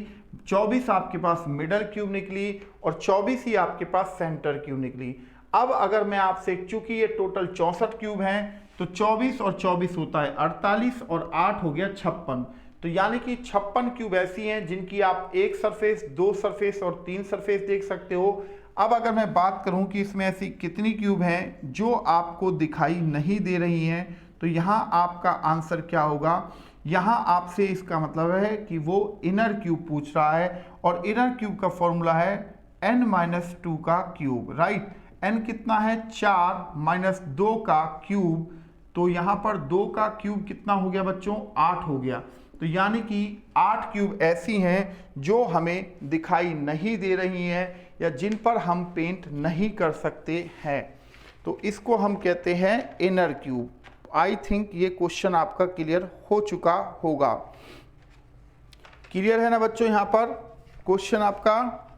24 आपके पास मिडल क्यूब निकली और 24 ही आपके पास सेंटर क्यूब निकली। अब अगर मैं आपसे, चूंकि ये टोटल 64 क्यूब हैं, तो 24 और 24 होता है 48 और 8 हो गया 56। तो यानी कि 56 क्यूब ऐसी हैं जिनकी आप एक सरफेस, 2 सरफेस और 3 सरफेस देख सकते हो। अब अगर मैं बात करूं कि इसमें ऐसी कितनी क्यूब हैं जो आपको दिखाई नहीं दे रही हैं, तो यहाँ आपका आंसर क्या होगा, यहाँ आपसे इसका मतलब है कि वो इनर क्यूब पूछ रहा है और इनर क्यूब का फॉर्मूला है n-2 का क्यूब, राइट। n कितना है, 4 - 2 का क्यूब, तो यहाँ पर 2 का क्यूब कितना हो गया बच्चों, 8 हो गया। तो यानी कि 8 क्यूब ऐसी हैं जो हमें दिखाई नहीं दे रही हैं या जिन पर हम पेंट नहीं कर सकते हैं, तो इसको हम कहते हैं इनर क्यूब। आई थिंक ये क्वेश्चन आपका क्लियर हो चुका होगा। क्लियर है ना बच्चों यहाँ पर क्वेश्चन आपका,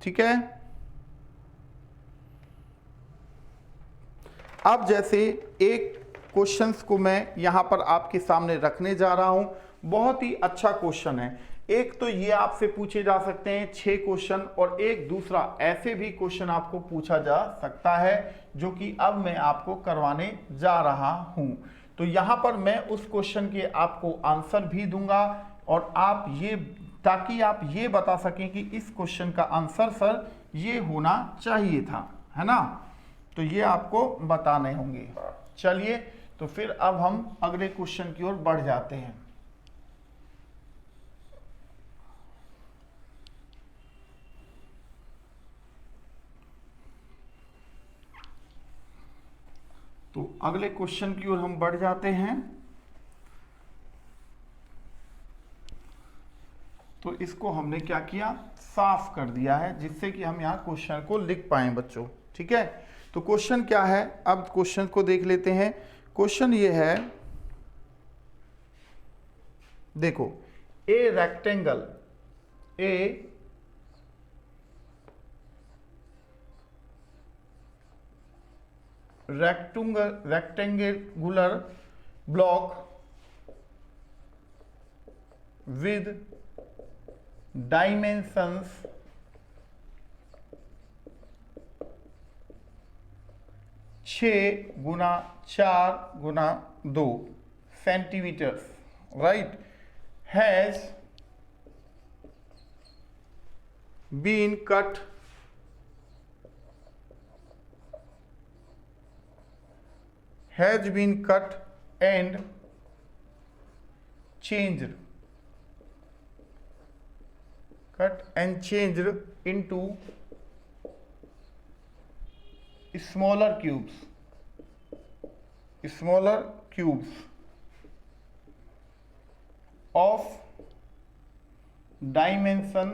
ठीक है। अब जैसे एक क्वेश्चंस को मैं यहां पर आपके सामने रखने जा रहा हूं, बहुत ही अच्छा क्वेश्चन है। एक तो ये आपसे पूछे जा सकते हैं 6 क्वेश्चन और एक दूसरा ऐसे भी क्वेश्चन आपको पूछा जा सकता है जो कि अब मैं आपको करवाने जा रहा हूं। तो यहां पर मैं उस क्वेश्चन के आपको आंसर भी दूंगा और आप ये, ताकि आप ये बता सकें कि इस क्वेश्चन का आंसर सर ये होना चाहिए था, है ना। तो ये आपको बताने होंगे। चलिए तो फिर अब हम अगले क्वेश्चन की ओर बढ़ जाते हैं। तो अगले क्वेश्चन की ओर हम बढ़ जाते हैं। तो इसको हमने क्या किया, साफ कर दिया है जिससे कि हम यहाँ क्वेश्चन को लिख पाएं बच्चों, ठीक है। तो क्वेश्चन क्या है, अब क्वेश्चन को देख लेते हैं। क्वेश्चन ये है, देखो, a rectangle, a rectangular block with dimensions 6x4x2 centimetres, right, has been cut and changed into smaller cubes of dimension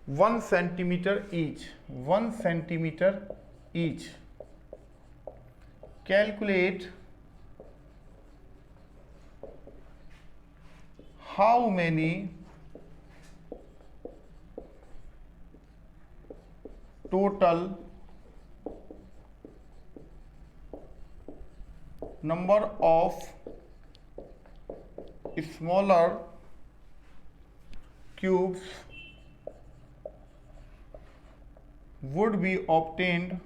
1 centimeter each. Calculate how many total number of smaller cubes would be obtained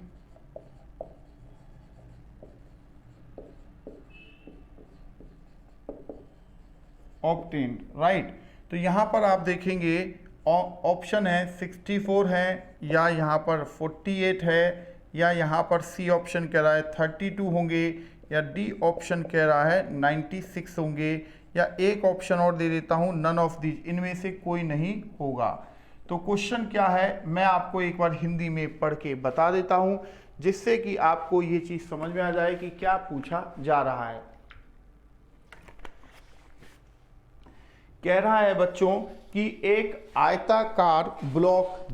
right. तो यहाँ पर आप देखेंगे option है 64 है, या यहाँ पर 48 है, या यहाँ पर सी ऑप्शन कह रहा है 32 होंगे, या डी ऑप्शन कह रहा है 96 होंगे, या एक ऑप्शन और दे देता हूँ नन ऑफ दीज, इनमें से कोई नहीं होगा। तो क्वेश्चन क्या है मैं आपको एक बार हिंदी में पढ़ के बता देता हूँ, जिससे कि आपको ये चीज़ समझ में आ जाए कि क्या पूछा जा रहा है। कह रहा है बच्चों कि एक आयताकार ब्लॉक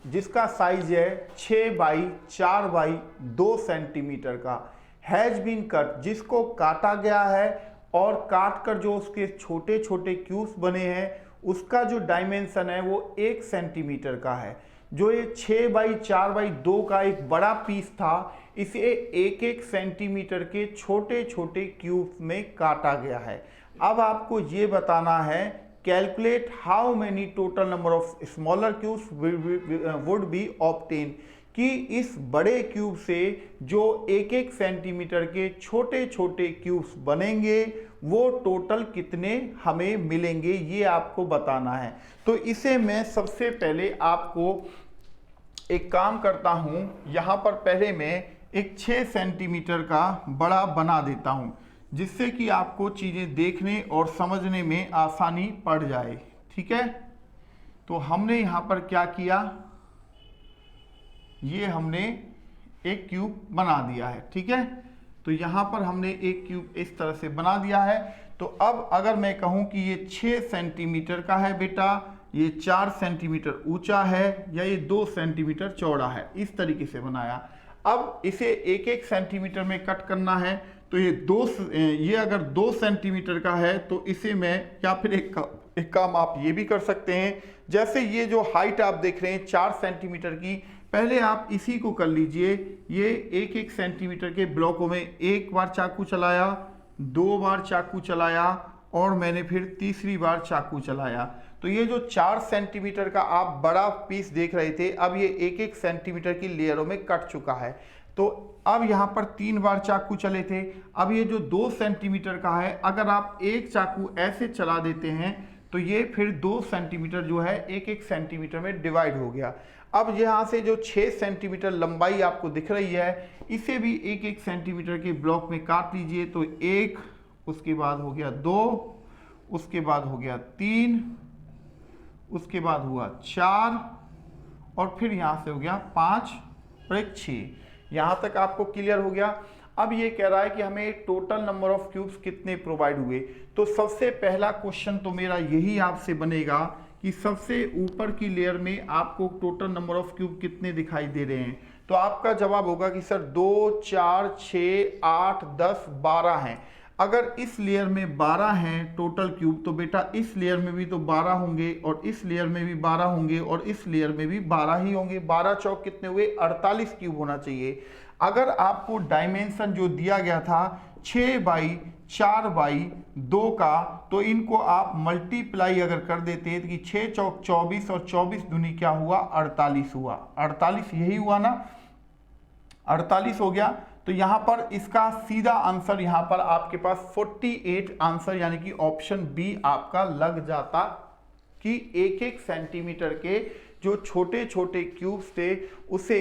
जिसका साइज है 6 बाई 4 बाई 2 सेंटीमीटर का, हैज बीन कट, जिसको काटा गया है, और काट कर जो उसके छोटे छोटे क्यूब्स बने हैं उसका जो डायमेंशन है वो 1 सेंटीमीटर का है। जो ये 6 बाई 4 बाई 2 का एक बड़ा पीस था, इसे 1-1 सेंटीमीटर के छोटे छोटे क्यूब्स में काटा गया है। अब आपको ये बताना है calculate how many total number of smaller cubes would be obtain, कि इस बड़े क्यूब से जो 1-1 सेंटीमीटर के छोटे छोटे क्यूब्स बनेंगे वो टोटल कितने हमें मिलेंगे, ये आपको बताना है। तो इसे मैं सबसे पहले आपको एक काम करता हूं, यहां पर पहले मैं एक 6 सेंटीमीटर का बड़ा बना देता हूं, जिससे कि आपको चीज़ें देखने और समझने में आसानी पड़ जाए। ठीक है, तो हमने यहाँ पर क्या किया, ये हमने एक क्यूब बना दिया है। ठीक है, तो यहाँ पर हमने एक क्यूब इस तरह से बना दिया है। तो अब अगर मैं कहूँ कि ये 6 सेंटीमीटर का है बेटा, ये 4 सेंटीमीटर ऊंचा है, या ये 2 सेंटीमीटर चौड़ा है, इस तरीके से बनाया। अब इसे 1-1 सेंटीमीटर में कट करना है, तो ये अगर 2 सेंटीमीटर का है तो इसे मैं, या फिर एक काम आप ये भी कर सकते हैं, जैसे ये जो हाइट आप देख रहे हैं 4 सेंटीमीटर की, पहले आप इसी को कर लीजिए, ये 1-1 सेंटीमीटर के ब्लॉकों में एक बार चाकू चलाया, 2 बार चाकू चलाया, और मैंने फिर तीसरी बार चाकू चलाया। तो ये जो 4 सेंटीमीटर का आप बड़ा पीस देख रहे थे, अब ये 1-1 सेंटीमीटर की लेयरों में कट चुका है। तो अब यहाँ पर 3 बार चाकू चले थे, अब ये जो 2 सेंटीमीटर का है, अगर आप एक चाकू ऐसे चला देते हैं तो ये फिर 2 सेंटीमीटर जो है 1-1 सेंटीमीटर में डिवाइड हो गया। अब यहाँ से जो 6 सेंटीमीटर लंबाई आपको दिख रही है, इसे भी 1-1 सेंटीमीटर के ब्लॉक में काट लीजिए। तो 1, उसके बाद हो गया 2, उसके बाद हो गया 3, उसके बाद हुआ 4, और फिर यहाँ से हो गया 5 और एक 6। यहाँ तक आपको क्लियर हो गया। अब ये कह रहा है कि हमें टोटल नंबर ऑफ क्यूब्स कितने प्रोवाइड हुए। तो सबसे पहला क्वेश्चन तो मेरा यही आपसे बनेगा कि सबसे ऊपर की लेयर में आपको टोटल नंबर ऑफ क्यूब कितने दिखाई दे रहे हैं। तो आपका जवाब होगा कि सर 2, 4, 6, 8, 10, 12 हैं। अगर इस लेयर में 12 हैं टोटल क्यूब, तो बेटा इस लेयर में भी तो 12 होंगे, और इस लेयर में भी 12 होंगे, और इस लेयर में भी 12 ही होंगे। 12 चौक कितने हुए, 48 क्यूब होना चाहिए। अगर आपको डायमेंशन जो दिया गया था 6 बाई 4 बाई 2 का, तो इनको आप मल्टीप्लाई अगर कर देते कि 6 चौक 24, और 24 दूनी क्या हुआ, 48 हुआ। 48 यही हुआ ना, 48 हो गया। तो यहाँ पर इसका सीधा आंसर यहाँ पर आपके पास 48 आंसर, यानी कि ऑप्शन बी आपका लग जाता, कि 1-1 सेंटीमीटर के जो छोटे छोटे क्यूब्स थे उसे,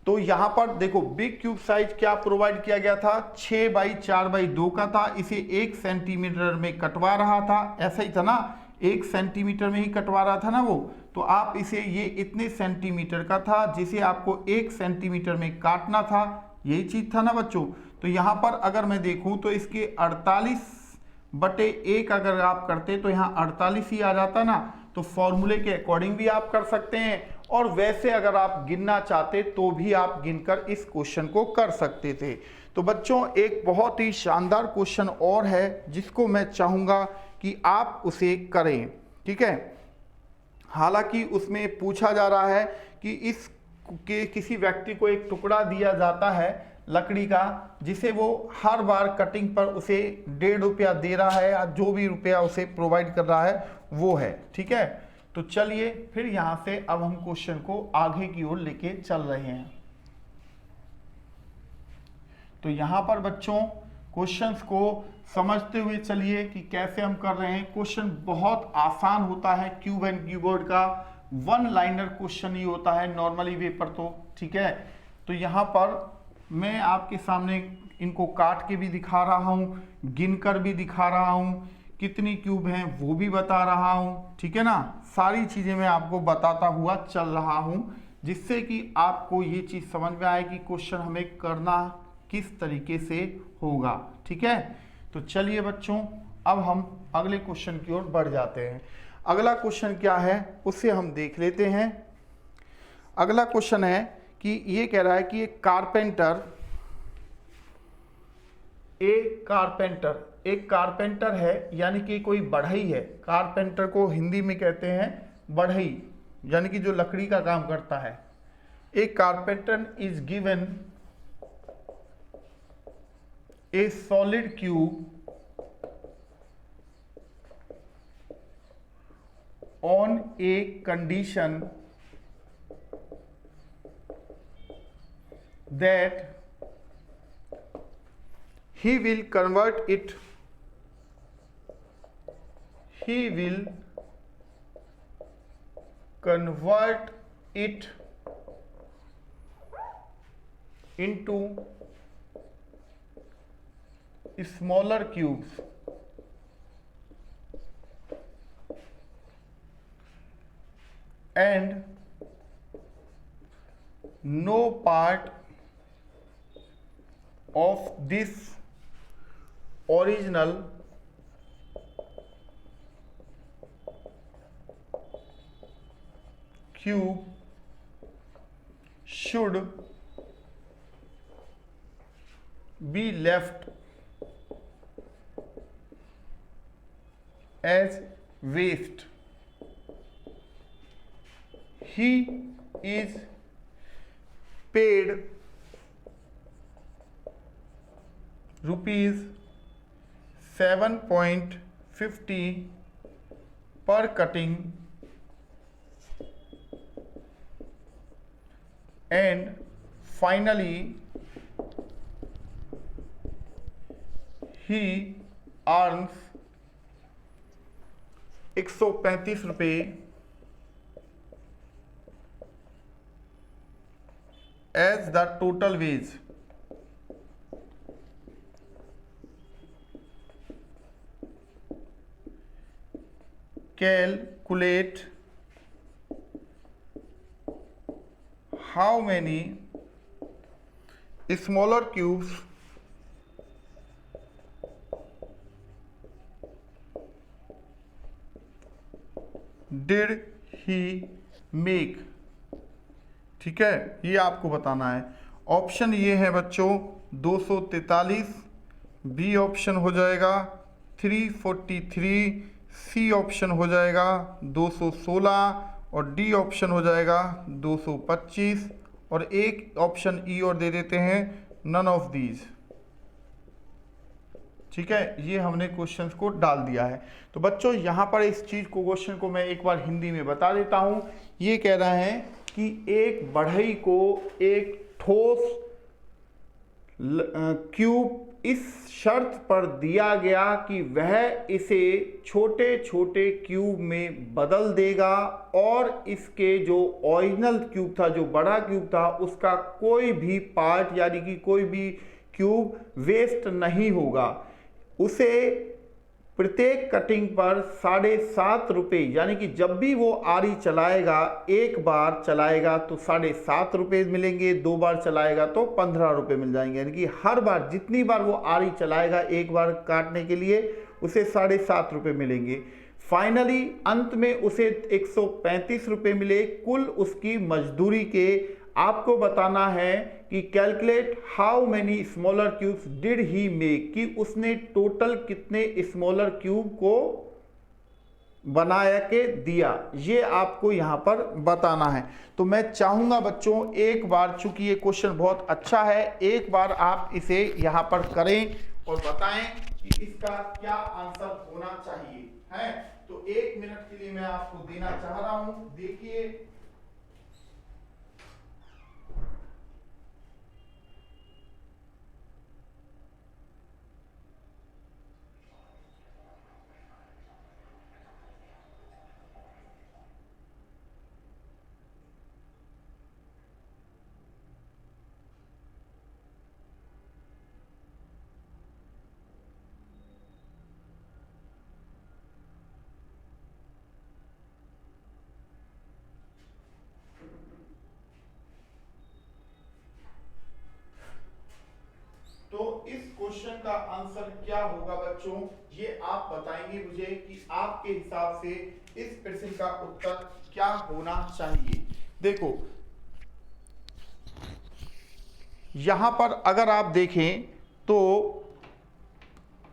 तो यहाँ पर देखो बिग क्यूब साइज क्या प्रोवाइड किया गया था, 6 बाई 4 बाई 2 का था, इसे 1 सेंटीमीटर में कटवा रहा था, ऐसा ही था ना, 1 सेंटीमीटर में ही कटवा रहा था ना वो, तो आप इसे, ये इतने सेंटीमीटर का था जिसे आपको 1 सेंटीमीटर में काटना था, यही चीज था ना बच्चों। तो यहाँ पर अगर मैं देखूं तो इसके 48/1 अगर आप करते तो यहाँ 48 ही आ जाता ना। तो फॉर्मूले के अकॉर्डिंग भी आप कर सकते हैं, और वैसे अगर आप गिनना चाहते तो भी आप गिनकर इस क्वेश्चन को कर सकते थे। तो बच्चों एक बहुत ही शानदार क्वेश्चन और है जिसको मैं चाहूँगा कि आप उसे करें, ठीक है। हालांकि उसमें पूछा जा रहा है कि इस के किसी व्यक्ति को एक टुकड़ा दिया जाता है लकड़ी का, जिसे वो हर बार कटिंग पर उसे 1.5 रुपया दे रहा है, या जो भी रुपया उसे प्रोवाइड कर रहा है वो है, ठीक है। तो चलिए फिर यहाँ से अब हम क्वेश्चन को आगे की ओर लेके चल रहे हैं। तो यहाँ पर बच्चों क्वेश्चंस को समझते हुए चलिए कि कैसे हम कर रहे हैं। क्वेश्चन बहुत आसान होता है, क्यूब एंड क्यूबॉइड का 1 लाइनर क्वेश्चन ही होता है नॉर्मली वे पर, तो ठीक है। तो यहाँ पर मैं आपके सामने इनको काट के भी दिखा रहा हूँ, गिनकर भी दिखा रहा हूँ, कितनी क्यूब हैं वो भी बता रहा हूँ, ठीक है ना। सारी चीज़ें मैं आपको बताता हुआ चल रहा हूँ, जिससे कि आपको ये चीज़ समझ में आए कि क्वेश्चन हमें करना किस तरीके से होगा, ठीक है। तो चलिए बच्चों अब हम अगले क्वेश्चन की ओर बढ़ जाते हैं। अगला क्वेश्चन क्या है उसे हम देख लेते हैं। अगला क्वेश्चन है कि ये कह रहा है कि एक कारपेंटर है, यानी कि कोई बढ़ई है। कारपेंटर को हिंदी में कहते हैं बढ़ई, यानी कि जो लकड़ी का काम करता है। एक carpenter is given A solid cube on a condition that he will convert it into smaller cubes and no part of this original cube should be left as waste. He is paid rupees 7.50 per cutting and finally he earns 135 रुपये as the total wage. Calculate how many smaller cubes did he make. ठीक है, ये आपको बताना है। Option ये है बच्चों 243, बी ऑप्शन हो जाएगा 343, सी ऑप्शन हो जाएगा 216 और डी ऑप्शन हो जाएगा 225 और एक ऑप्शन ई और दे देते हैं नन ऑफ दीज। ठीक है, ये हमने क्वेश्चंस को डाल दिया है। तो बच्चों यहाँ पर इस चीज को, क्वेश्चन को मैं एक बार हिंदी में बता देता हूँ। ये कह रहा है कि एक बढ़ई को एक ठोस क्यूब इस शर्त पर दिया गया कि वह इसे छोटे छोटे क्यूब में बदल देगा और इसके जो ओरिजिनल क्यूब था, जो बड़ा क्यूब था, उसका कोई भी पार्ट यानी कि कोई भी क्यूब वेस्ट नहीं होगा। उसे प्रत्येक कटिंग पर 7.5 रुपये, यानी कि जब भी वो आरी चलाएगा, एक बार चलाएगा तो 7.5 रुपये मिलेंगे, 2 बार चलाएगा तो 15 रुपये मिल जाएंगे। यानी कि हर बार जितनी बार वो आरी चलाएगा एक बार काटने के लिए उसे 7.5 रुपये मिलेंगे। फाइनली अंत में उसे 135 रुपये मिले कुल उसकी मजदूरी के। आपको बताना है कि calculate how many smaller cubes did he make, कि उसने टोटल कितने स्मॉलर क्यूब को बनाया के दिया, ये आपको यहां पर बताना है। तो मैं चाहूंगा बच्चों एक बार, चूंकि ये क्वेश्चन बहुत अच्छा है, एक बार आप इसे यहां पर करें और बताएं कि इसका क्या आंसर होना चाहिए है। तो 1 मिनट के लिए मैं आपको देना चाह रहा हूं। देखिए तो इस क्वेश्चन का आंसर क्या होगा बच्चों, ये आप बताएंगे मुझे कि आपके हिसाब से इस प्रश्न का उत्तर क्या होना चाहिए। देखो यहां पर अगर आप देखें तो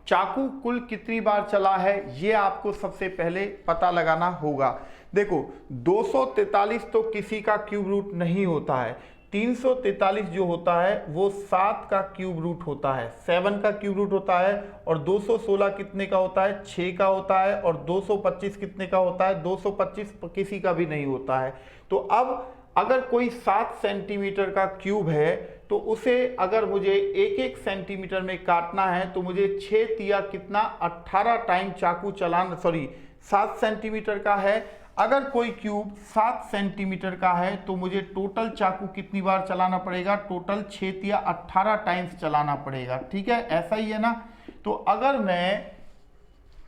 चाकू कुल कितनी बार चला है ये आपको सबसे पहले पता लगाना होगा। देखो 243 तो किसी का क्यूब रूट नहीं होता है, 343 जो होता है वो 7 का क्यूब रूट होता है, 7 का क्यूब रूट होता है। और 216 कितने का होता है, 6 का होता है। और 225 कितने का होता है, 225 किसी का भी नहीं होता है। तो अब अगर कोई 7 सेंटीमीटर का क्यूब है तो उसे अगर मुझे 1-1 सेंटीमीटर में काटना है तो मुझे 6 तिया कितना 18 टाइम चाकू चलाना, 7 सेंटीमीटर का है। अगर कोई क्यूब 7 सेंटीमीटर का है तो मुझे टोटल चाकू कितनी बार चलाना पड़ेगा, टोटल 6 तिया 18 टाइम्स चलाना पड़ेगा। ठीक है, ऐसा ही है ना। तो अगर मैं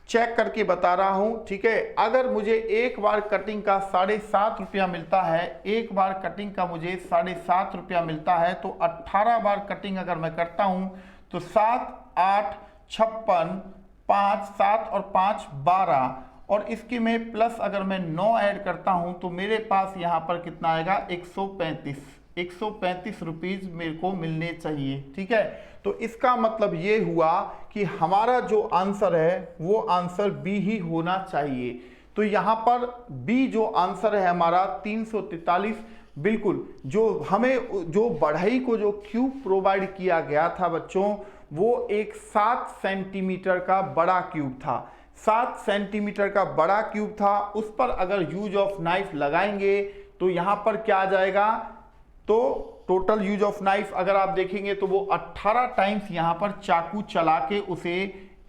चेक करके बता रहा हूं, ठीक है, अगर मुझे एक बार कटिंग का 7.5 रुपया मिलता है, एक बार कटिंग का मुझे 7.5 रुपया मिलता है, तो 18 बार कटिंग अगर मैं करता हूं तो 7, 8, 56, 5, 7 और 5, 12 और इसकी में प्लस अगर मैं 9 ऐड करता हूं तो मेरे पास यहां पर कितना आएगा 135 रुपीज मेरे को मिलने चाहिए। ठीक है, तो इसका मतलब ये हुआ कि हमारा जो आंसर है वो आंसर बी ही होना चाहिए। तो यहां पर बी जो आंसर है हमारा 343, बिल्कुल जो हमें जो बढ़ई को जो क्यूब प्रोवाइड किया गया था बच्चों, वो एक 7 सेंटीमीटर का बड़ा क्यूब था। 7 सेंटीमीटर का बड़ा क्यूब था, उस पर अगर यूज ऑफ नाइफ लगाएंगे तो यहां पर क्या आ जाएगा, तो टोटल यूज ऑफ नाइफ अगर आप देखेंगे तो वो 18 टाइम्स यहां पर चाकू चला के उसे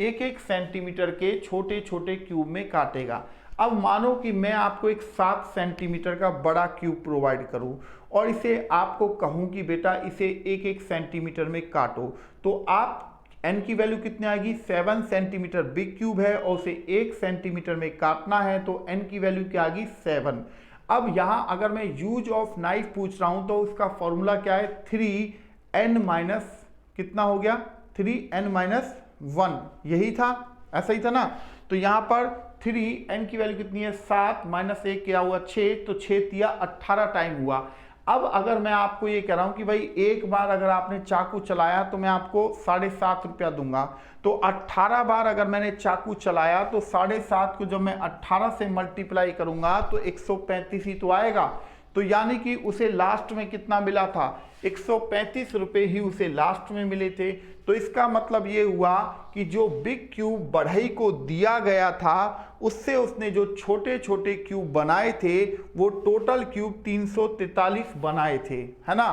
1-1 सेंटीमीटर के छोटे छोटे क्यूब में काटेगा। अब मानो कि मैं आपको एक 7 सेंटीमीटर का बड़ा क्यूब प्रोवाइड करूं और इसे आपको कहूं कि बेटा इसे 1-1 सेंटीमीटर में काटो, तो आप एन की वैल्यू कितनी आएगी, 7 सेंटीमीटर बिग क्यूब है और उसे 1 सेंटीमीटर में काटना है, तो एन की वैल्यू क्या आ गई 7। अब यहां अगर मैं यूज ऑफ नाइफ पूछ रहा हूं तो उसका फॉर्मूला क्या है, 3n माइनस कितना हो गया 3n-1, यही था, ऐसा ही था ना। तो यहां पर 3n की वैल्यू कितनी है 7 माइनस 1 क्या हुआ 6, तो 6 तिया 18 टाइम हुआ। अब अगर मैं आपको ये कह रहा हूं कि भाई एक बार अगर आपने चाकू चलाया तो मैं आपको 7.5 रुपया दूंगा, तो 18 बार अगर मैंने चाकू चलाया तो 7.5 को जब मैं 18 से मल्टीप्लाई करूंगा तो 135 ही तो आएगा। तो यानी कि उसे लास्ट में कितना मिला था, 135 रुपये ही उसे लास्ट में मिले थे। तो इसका मतलब ये हुआ कि जो बिग क्यूब बढ़ई को दिया गया था उससे उसने जो छोटे छोटे क्यूब बनाए थे वो टोटल क्यूब 343 बनाए थे, है ना।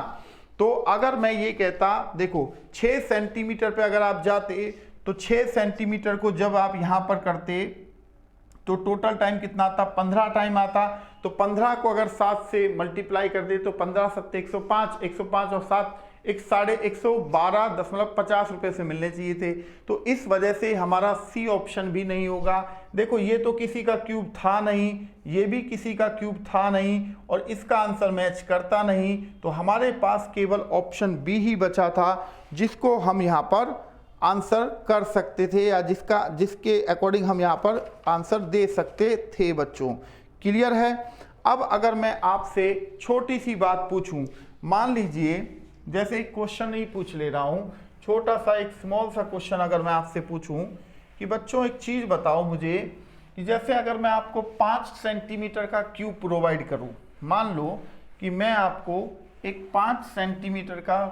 तो अगर मैं ये कहता, देखो 6 सेंटीमीटर पे अगर आप जाते तो 6 सेंटीमीटर को जब आप यहां पर करते तो टोटल टाइम कितना आता, 15 टाइम आता। तो 15 को अगर 7 से मल्टीप्लाई कर दे तो 15 7 105, 105 और 7 एक 112.50 से मिलने चाहिए थे। तो इस वजह से हमारा सी ऑप्शन भी नहीं होगा। देखो ये तो किसी का क्यूब था नहीं, ये भी किसी का क्यूब था नहीं, और इसका आंसर मैच करता नहीं, तो हमारे पास केवल ऑप्शन बी ही बचा था जिसको हम यहाँ पर आंसर कर सकते थे, या जिसके अकॉर्डिंग हम यहाँ पर आंसर दे सकते थे बच्चों। क्लियर है। अब अगर मैं आपसे छोटी सी बात पूछूं, मान लीजिए जैसे एक क्वेश्चन ही पूछ ले रहा हूं, छोटा सा एक स्मॉल सा क्वेश्चन अगर मैं आपसे पूछूं कि बच्चों एक चीज बताओ मुझे कि जैसे अगर मैं आपको 5 सेंटीमीटर का क्यूब प्रोवाइड करूं, मान लो कि मैं आपको एक 5 सेंटीमीटर का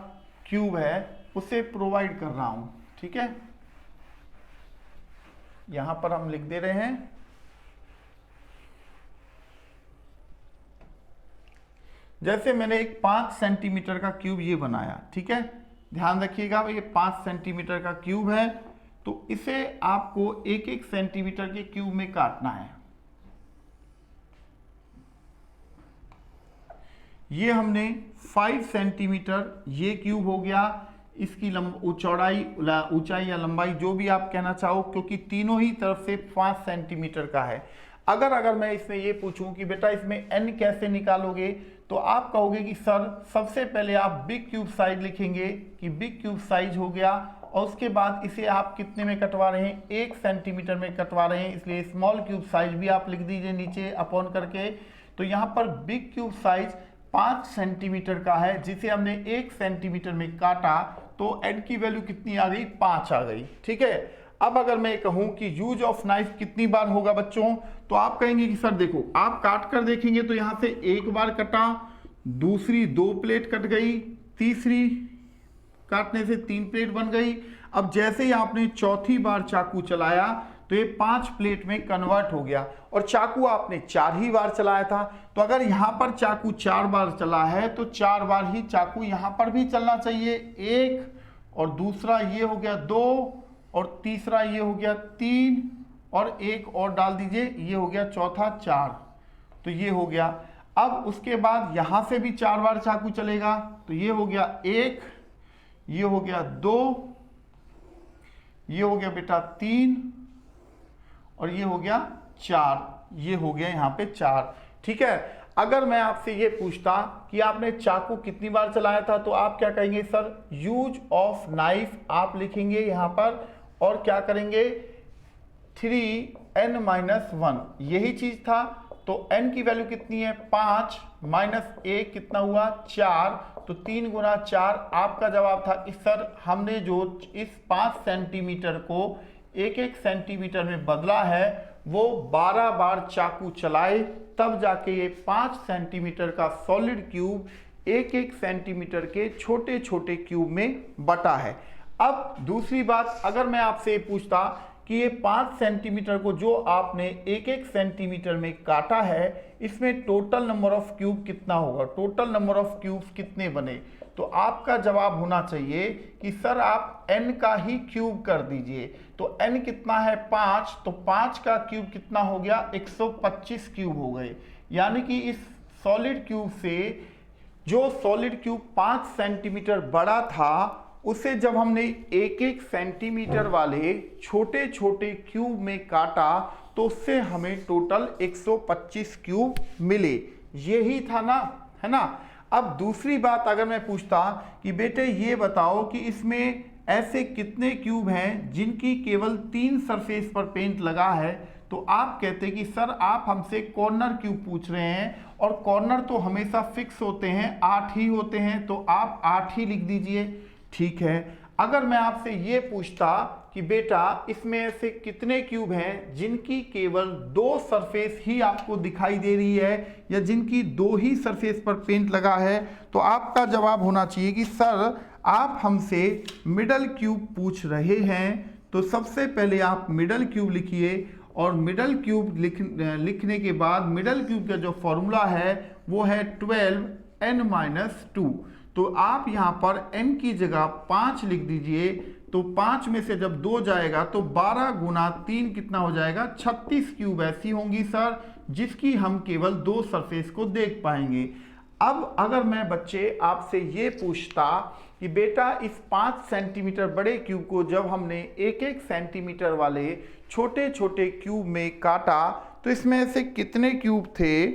क्यूब है उसे प्रोवाइड कर रहा हूं, ठीक है, यहां पर हम लिख दे रहे हैं जैसे मैंने एक 5 सेंटीमीटर का क्यूब ये बनाया, ठीक है, ध्यान रखिएगा ये 5 सेंटीमीटर का क्यूब है, तो इसे आपको 1-1 सेंटीमीटर के क्यूब में काटना है। ये हमने 5 सेंटीमीटर ये क्यूब हो गया, इसकी चौड़ाई ऊंचाई या लंबाई जो भी आप कहना चाहो, क्योंकि तीनों ही तरफ से 5 सेंटीमीटर का है। अगर मैं इसमें ये पूछूं कि बेटा इसमें n कैसे निकालोगे, तो आप कहोगे कि सर सबसे पहले आप बिग क्यूब साइज लिखेंगे कि बिग क्यूब साइज हो गया, और उसके बाद इसे आप कितने में कटवा रहे हैं, 1 सेंटीमीटर में कटवा रहे हैं, इसलिए स्मॉल क्यूब साइज भी आप लिख दीजिए नीचे अपॉन करके। तो यहाँ पर बिग क्यूब साइज 5 सेंटीमीटर का है, जिसे हमने 1 सेंटीमीटर में काटा, तो n की वैल्यू कितनी आ गई, 5 आ गई, ठीक है। अब अगर मैं कहूं कि यूज ऑफ नाइफ कितनी बार होगा बच्चों, तो आप कहेंगे कि सर देखो आप काट कर देखेंगे तो यहां से 1 बार कटा, दूसरी 2 प्लेट कट गई, तीसरी काटने से 3 प्लेट बन गई। अब जैसे ही आपने चौथी बार चाकू चलाया तो ये 5 प्लेट में कन्वर्ट हो गया, और चाकू आपने 4 ही बार चलाया था। तो अगर यहां पर चाकू 4 बार चला है तो 4 बार ही चाकू यहां पर भी चलना चाहिए, 1, और दूसरा ये हो गया 2, और तीसरा ये हो गया 3, और 1 और डाल दीजिए, ये हो गया चौथा 4, तो ये हो गया। अब उसके बाद यहां से भी 4 बार चाकू चलेगा, तो ये हो गया 1, ये हो गया 2, ये हो गया बेटा 3, और ये हो गया 4, ये हो गया यहां पे 4, ठीक है। अगर मैं आपसे ये पूछता कि आपने चाकू कितनी बार चलाया था, तो आप क्या कहेंगे, सर यूज ऑफ नाइफ आप लिखेंगे यहां पर, और क्या करेंगे 3n-1, यही चीज था। तो n की वैल्यू कितनी है, 5 माइनस 1 कितना हुआ, 4, तो 3 गुना 4 आपका जवाब था कि सर हमने जो इस 5 सेंटीमीटर को 1-1 सेंटीमीटर में बदला है वो 12 बार चाकू चलाए, तब जाके ये 5 सेंटीमीटर का सॉलिड क्यूब 1-1 सेंटीमीटर के छोटे छोटे क्यूब में बटा है। अब दूसरी बात, अगर मैं आपसे पूछता कि ये 5 सेंटीमीटर को जो आपने 1-1 सेंटीमीटर में काटा है, इसमें टोटल नंबर ऑफ क्यूब कितना होगा, टोटल नंबर ऑफ क्यूब्स कितने बने, तो आपका जवाब होना चाहिए कि सर आप n का ही क्यूब कर दीजिए। तो n कितना है 5, तो 5 का क्यूब कितना हो गया, 125 क्यूब हो गए। यानी कि इस सॉलिड क्यूब से जो सॉलिड क्यूब 5 सेंटीमीटर बड़ा था, उसे जब हमने 1-1 सेंटीमीटर वाले छोटे छोटे क्यूब में काटा, तो उससे हमें टोटल 125 क्यूब मिले। यही था ना, है ना। अब दूसरी बात अगर मैं पूछता कि बेटे ये बताओ कि इसमें ऐसे कितने क्यूब हैं जिनकी केवल 3 सरफेस पर पेंट लगा है, तो आप कहते कि सर आप हमसे कॉर्नर क्यूब पूछ रहे हैं, और कॉर्नर तो हमेशा फिक्स होते हैं, 8 ही होते हैं, तो आप 8 ही लिख दीजिए, ठीक है। अगर मैं आपसे ये पूछता कि बेटा इसमें ऐसे कितने क्यूब हैं जिनकी केवल 2 सरफेस ही आपको दिखाई दे रही है, या जिनकी 2 ही सरफेस पर पेंट लगा है, तो आपका जवाब होना चाहिए कि सर आप हमसे मिडल क्यूब पूछ रहे हैं। तो सबसे पहले आप मिडल क्यूब लिखिए, और मिडल क्यूब लिखने के बाद मिडल क्यूब का जो फॉर्मूला है वो है 12n-2। तो आप यहाँ पर n की जगह 5 लिख दीजिए, तो 5 में से जब 2 जाएगा तो 12 गुना 3 कितना हो जाएगा, 36 क्यूब ऐसी होंगी सर जिसकी हम केवल 2 सरफेस को देख पाएंगे। अब अगर मैं बच्चे आपसे ये पूछता कि बेटा इस 5 सेंटीमीटर बड़े क्यूब को जब हमने 1-1 सेंटीमीटर वाले छोटे छोटे क्यूब में काटा तो इसमें से कितने क्यूब थे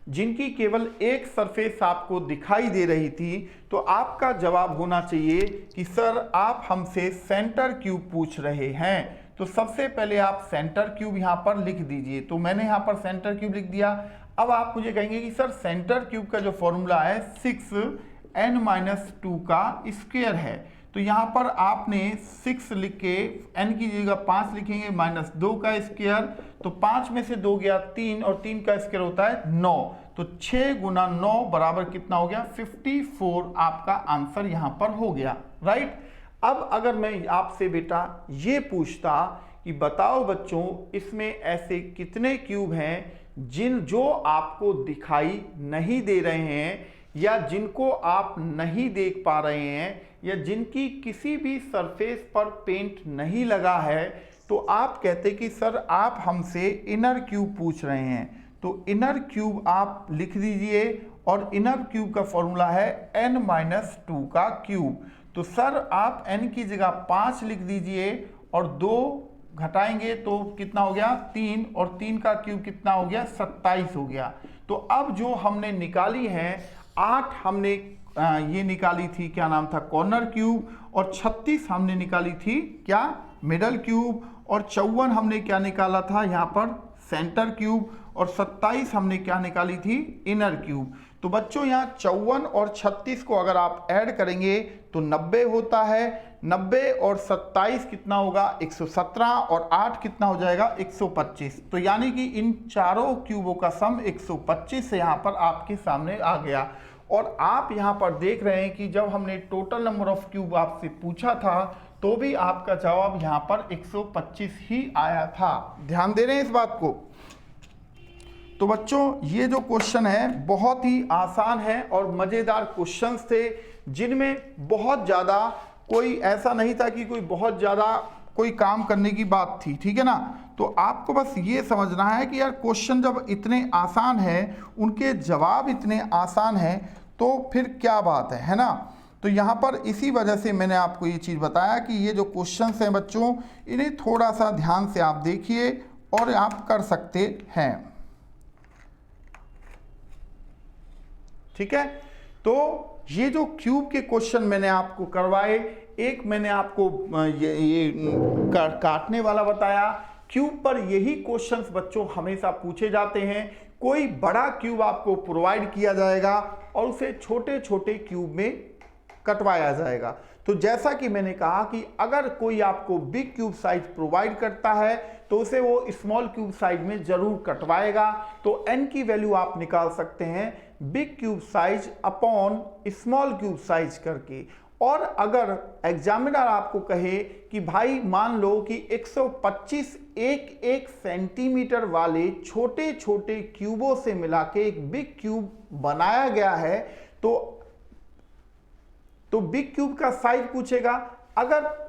जिनकी केवल एक सरफेस आपको दिखाई दे रही थी, तो आपका जवाब होना चाहिए कि सर आप हमसे सेंटर क्यूब पूछ रहे हैं। तो सबसे पहले आप सेंटर क्यूब यहाँ पर लिख दीजिए। तो मैंने यहाँ पर सेंटर क्यूब लिख दिया। अब आप मुझे कहेंगे कि सर सेंटर क्यूब का जो फॉर्मूला है 6n-2 का स्क्वायर है। तो यहाँ पर आपने 6 लिख के n की जगह 5 लिखेंगे, -2 का स्क्वायर, तो 5 में से 2 गया 3 और 3 का स्क्वायर होता है 9। तो 6 गुना 9 बराबर कितना हो गया? 54 आपका आंसर यहाँ पर हो गया, राइट। अब अगर मैं आपसे बेटा ये पूछता कि बताओ बच्चों इसमें ऐसे कितने क्यूब हैं जो आपको दिखाई नहीं दे रहे हैं या जिनको आप नहीं देख पा रहे हैं या जिनकी किसी भी सरफेस पर पेंट नहीं लगा है, तो आप कहते कि सर आप हमसे इनर क्यूब पूछ रहे हैं। तो इनर क्यूब आप लिख दीजिए और इनर क्यूब का फॉर्मूला है n-2 का क्यूब। तो सर आप n की जगह 5 लिख दीजिए और 2 घटाएंगे तो कितना हो गया? 3, और 3 का क्यूब कितना हो गया? 27 हो गया। तो अब जो हमने निकाली है 8 हमने ये निकाली थी, क्या नाम था? कॉर्नर क्यूब, और 36 हमने निकाली थी क्या? मिडल क्यूब, और 54 हमने क्या निकाला था यहाँ पर? सेंटर क्यूब, और 27 हमने क्या निकाली थी? Inner cube. तो बच्चों यहाँ 54 और 36 को अगर आप ऐड करेंगे तो 90 होता है। 90 और 27 कितना होगा? 117, और 8 कितना हो जाएगा? 125। तो यानी कि इन चारों क्यूबों का सम 125 से यहाँ पर आपके सामने आ गया। और आप यहाँ पर देख रहे हैं कि जब हमने टोटल नंबर ऑफ क्यूब आपसे पूछा था तो भी आपका जवाब यहाँ पर 125 ही आया था। ध्यान दे रहे हैं इस बात को? तो बच्चों ये जो क्वेश्चन है बहुत ही आसान है और मज़ेदार क्वेश्चंस थे, जिनमें बहुत ज़्यादा कोई ऐसा नहीं था कि कोई बहुत ज़्यादा कोई काम करने की बात थी, ठीक है ना। तो आपको बस ये समझना है कि यार क्वेश्चन जब इतने आसान है, उनके जवाब इतने आसान हैं, तो फिर क्या बात है ना। तो यहाँ पर इसी वजह से मैंने आपको ये चीज़ बताया कि ये जो क्वेश्चंस हैं बच्चों, इन्हें थोड़ा सा ध्यान से आप देखिए और आप कर सकते हैं, ठीक है। तो ये जो क्यूब के क्वेश्चन मैंने आपको करवाए, एक मैंने आपको ये काटने वाला बताया। क्यूब पर यही क्वेश्चंस बच्चों हमेशा पूछे जाते हैं। कोई बड़ा क्यूब आपको प्रोवाइड किया जाएगा और उसे छोटे छोटे क्यूब में कटवाया जाएगा। तो जैसा कि मैंने कहा कि अगर कोई आपको बिग क्यूब साइज प्रोवाइड करता है तो उसे वो स्मॉल क्यूब साइज में जरूर कटवाएगा। तो n की वैल्यू आप निकाल सकते हैं big cube size upon small cube size करके। और अगर एग्जामिनर आपको कहे कि भाई मान लो कि 125 1 सेंटीमीटर वाले छोटे छोटे क्यूबों से मिला के एक बिग क्यूब बनाया गया है, तो बिग क्यूब का साइज पूछेगा। अगर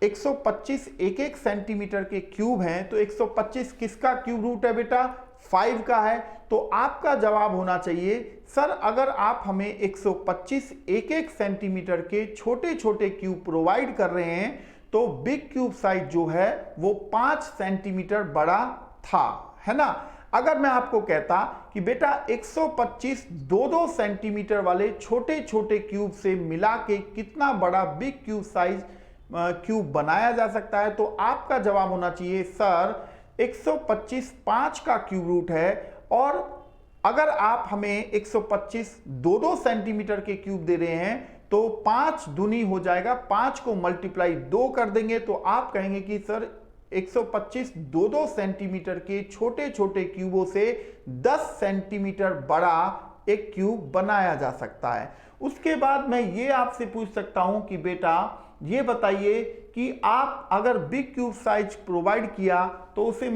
125 1 सेंटीमीटर के क्यूब हैं तो 125 किसका क्यूब रूट है बेटा? 5 का है। तो आपका जवाब होना चाहिए सर अगर आप हमें 125 1 सेंटीमीटर के छोटे छोटे क्यूब प्रोवाइड कर रहे हैं तो बिग क्यूब साइज जो है वो 5 सेंटीमीटर बड़ा था, है ना। अगर मैं आपको कहता कि बेटा 125 2 सेंटीमीटर वाले छोटे छोटे क्यूब से मिला के कितना बड़ा बिग क्यूब साइज क्यूब बनाया जा सकता है, तो आपका जवाब होना चाहिए सर 125 5 का क्यूब रूट है। और अगर आप हमें 125 2 सेंटीमीटर के क्यूब दे रहे हैं तो 5 दूनी हो जाएगा, 5 को मल्टीप्लाई 2 कर देंगे तो आप कहेंगे कि सर 125 2 सेंटीमीटर के छोटे छोटे क्यूबों से 10 सेंटीमीटर बड़ा एक क्यूब बनाया जा सकता है। उसके बाद मैं ये आपसे पूछ सकता हूं कि बेटा ये बताइए कि आप अगर बिग क्यूब साइज प्रोवाइड किया तो उसे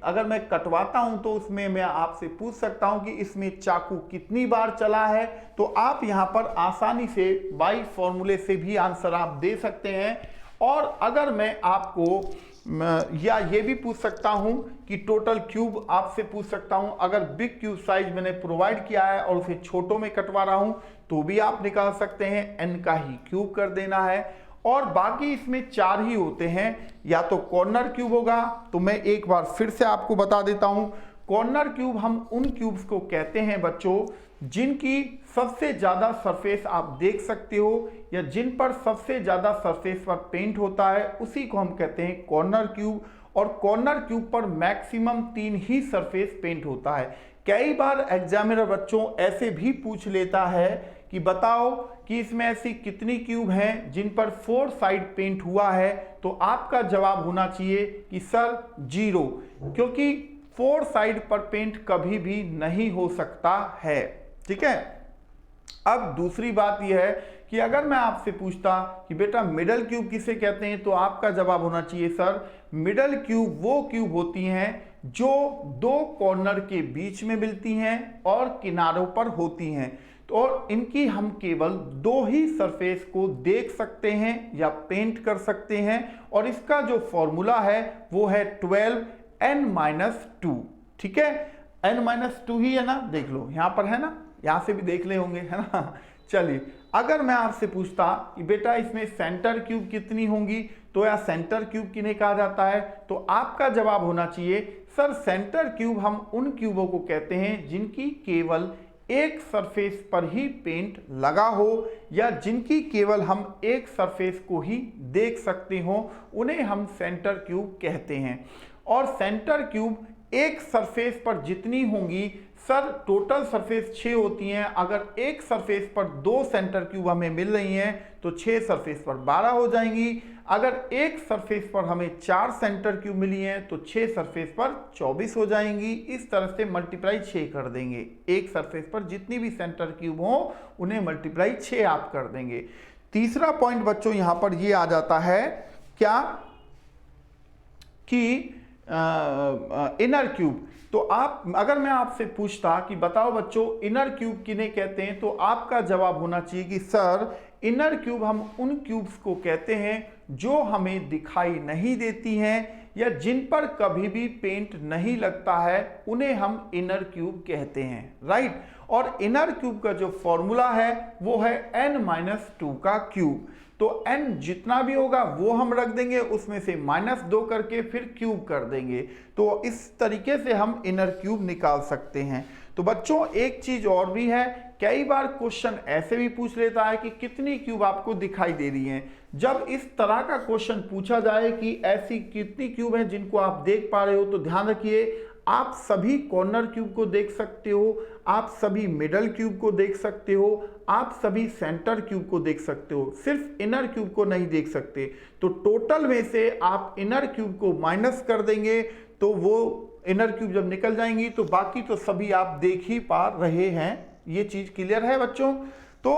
अगर मैं कटवाता हूं तो उसमें मैं आपसे पूछ सकता हूं कि इसमें चाकू कितनी बार चला है। तो आप यहां पर आसानी से बाई फॉर्मूले से भी आंसर आप दे सकते हैं। और अगर मैं आपको या ये भी पूछ सकता हूं कि टोटल क्यूब आपसे पूछ सकता हूं। अगर बिग क्यूब साइज मैंने प्रोवाइड किया है और उसे छोटों में कटवा रहा हूं तो भी आप निकाल सकते हैं, n का ही क्यूब कर देना है। और बाकी इसमें 4 ही होते हैं, या तो कॉर्नर क्यूब होगा, तो मैं एक बार फिर से आपको बता देता हूं। कॉर्नर क्यूब हम उन क्यूब्स को कहते हैं बच्चों जिनकी सबसे ज्यादा सरफेस आप देख सकते हो या जिन पर सबसे ज्यादा सरफेस पर पेंट होता है, उसी को हम कहते हैं कॉर्नर क्यूब। और कॉर्नर क्यूब पर मैक्सिमम 3 ही सरफेस पेंट होता है। कई बार एग्जामिनर बच्चों ऐसे भी पूछ लेता है कि बताओ कि इसमें ऐसी कितनी क्यूब हैं जिन पर 4 साइड पेंट हुआ है, तो आपका जवाब होना चाहिए कि सर 0, क्योंकि 4 साइड पर पेंट कभी भी नहीं हो सकता है। ठीक है। अब दूसरी बात यह है कि अगर मैं आपसे पूछता कि बेटा मिडल क्यूब किसे कहते हैं, तो आपका जवाब होना चाहिए सर मिडल क्यूब वो क्यूब होती हैं जो 2 कॉर्नर के बीच में मिलती हैं और किनारों पर होती हैं। तो और इनकी हम केवल 2 ही सरफेस को देख सकते हैं या पेंट कर सकते हैं, और इसका जो फॉर्मूला है वो है 12n-2। ठीक है, n-2 ही है ना, देख लो यहां पर है ना, यहां से भी देख ले होंगे, है ना। चलिए, अगर मैं आपसे पूछता कि बेटा इसमें सेंटर क्यूब कितनी होंगी, तो या सेंटर क्यूब किन्हें कहा जाता है, तो आपका जवाब होना चाहिए सर सेंटर क्यूब हम उन क्यूबों को कहते हैं जिनकी केवल एक सरफेस पर ही पेंट लगा हो या जिनकी केवल हम एक सरफेस को ही देख सकते हो, उन्हें हम सेंटर क्यूब कहते हैं। और सेंटर क्यूब एक सरफेस पर जितनी होंगी, सर टोटल सरफेस 6 होती हैं, अगर एक सरफेस पर 2 सेंटर क्यूब हमें मिल रही हैं तो 6 सरफेस पर 12 हो जाएंगी। अगर एक सरफेस पर हमें 4 सेंटर क्यूब मिली हैं तो 6 सरफेस पर 24 हो जाएंगी। इस तरह से मल्टीप्लाई 6 कर देंगे, एक सरफेस पर जितनी भी सेंटर क्यूब हो उन्हें मल्टीप्लाई 6 आप कर देंगे। तीसरा पॉइंट बच्चों यहां पर ये आ जाता है क्या कि इनर क्यूब। तो आप अगर मैं आपसे पूछता कि बताओ बच्चों इनर क्यूब किन्हें कहते हैं, तो आपका जवाब होना चाहिए कि सर इनर क्यूब हम उन क्यूब्स को कहते हैं जो हमें दिखाई नहीं देती हैं या जिन पर कभी भी पेंट नहीं लगता है, उन्हें हम इनर क्यूब कहते हैं। राइट। और इनर क्यूब का जो फॉर्मूला है वो है n-2 का क्यूब। तो n जितना भी होगा वो हम रख देंगे, उसमें से -2 करके फिर क्यूब कर देंगे। तो इस तरीके से हम इनर क्यूब निकाल सकते हैं। तो बच्चों एक चीज और भी है, कई बार क्वेश्चन ऐसे भी पूछ लेता है कि कितनी क्यूब आपको दिखाई दे रही हैं। जब इस तरह का क्वेश्चन पूछा जाए कि ऐसी कितनी क्यूब हैं जिनको आप देख पा रहे हो, तो ध्यान रखिए आप सभी कॉर्नर क्यूब को देख सकते हो, आप सभी मिडल क्यूब को देख सकते हो, आप सभी सेंटर क्यूब को देख सकते हो, सिर्फ इनर क्यूब को नहीं देख सकते। तो टोटल में से आप इनर क्यूब को माइनस कर देंगे, तो वो इनर क्यूब जब निकल जाएंगी तो बाकी तो सभी आप देख ही पा रहे हैं। ये चीज क्लियर है बच्चों। तो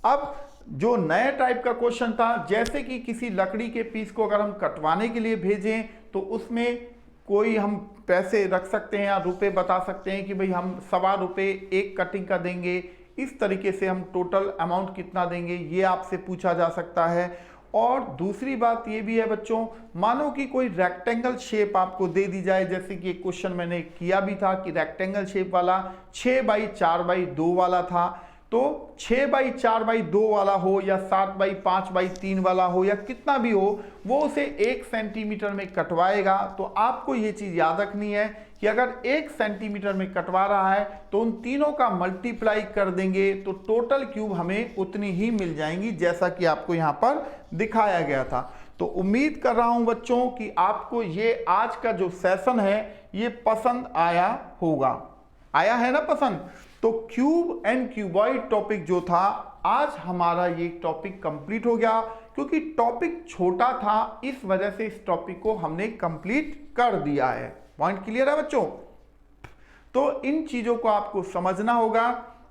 अब जो नए टाइप का क्वेश्चन था, जैसे कि किसी लकड़ी के पीस को अगर हम कटवाने के लिए भेजें तो उसमें कोई हम पैसे रख सकते हैं या रुपए बता सकते हैं कि भाई हम ₹1.25 एक कटिंग का देंगे, इस तरीके से हम टोटल अमाउंट कितना देंगे ये आपसे पूछा जा सकता है। और दूसरी बात ये भी है बच्चों, मानो कि कोई रेक्टेंगल शेप आपको दे दी जाए, जैसे कि एक क्वेश्चन मैंने किया भी था कि रेक्टेंगल शेप वाला 6x4x2 वाला था, तो 6x4x2 वाला हो या 7x5x3 वाला हो या कितना भी हो, वो उसे 1 सेंटीमीटर में कटवाएगा। तो आपको ये चीज याद रखनी है कि अगर 1 सेंटीमीटर में कटवा रहा है तो उन तीनों का मल्टीप्लाई कर देंगे तो टोटल क्यूब हमें उतनी ही मिल जाएंगी, जैसा कि आपको यहाँ पर दिखाया गया था। तो उम्मीद कर रहा हूं बच्चों कि आपको ये आज का जो सेशन है ये पसंद आया होगा। आया है ना पसंद? तो क्यूब एंड क्यूबॉइड टॉपिक जो था, आज हमारा ये टॉपिक कंप्लीट हो गया। क्योंकि टॉपिक छोटा था इस वजह से इस टॉपिक को हमने कंप्लीट कर दिया है। पॉइंट क्लियर है बच्चों? तो इन चीजों को आपको समझना होगा,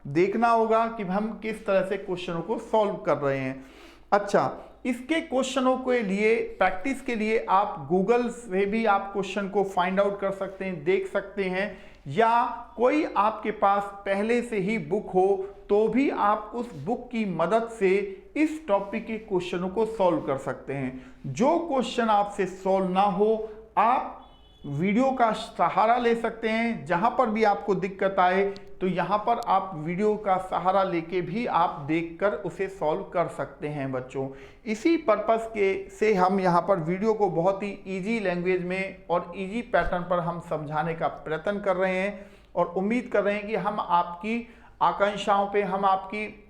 देखना होगा कि हम किस तरह से क्वेश्चनों को सॉल्व कर रहे हैं। अच्छा, इसके क्वेश्चनों के लिए प्रैक्टिस के लिए आप गूगल से भी आप क्वेश्चन को फाइंड आउट कर सकते हैं, देख सकते हैं। या कोई आपके पास पहले से ही बुक हो तो भी आप उस बुक की मदद से इस टॉपिक के क्वेश्चनों को सॉल्व कर सकते हैं। जो क्वेश्चन आपसे सॉल्व ना हो आप वीडियो का सहारा ले सकते हैं। जहां पर भी आपको दिक्कत आए तो यहां पर आप वीडियो का सहारा लेके भी आप देखकर उसे सॉल्व कर सकते हैं बच्चों। इसी पर्पस के से हम यहां पर वीडियो को बहुत ही इजी लैंग्वेज में और इजी पैटर्न पर हम समझाने का प्रयत्न कर रहे हैं और उम्मीद कर रहे हैं कि हम आपकी आकांक्षाओं पे, हम आपकी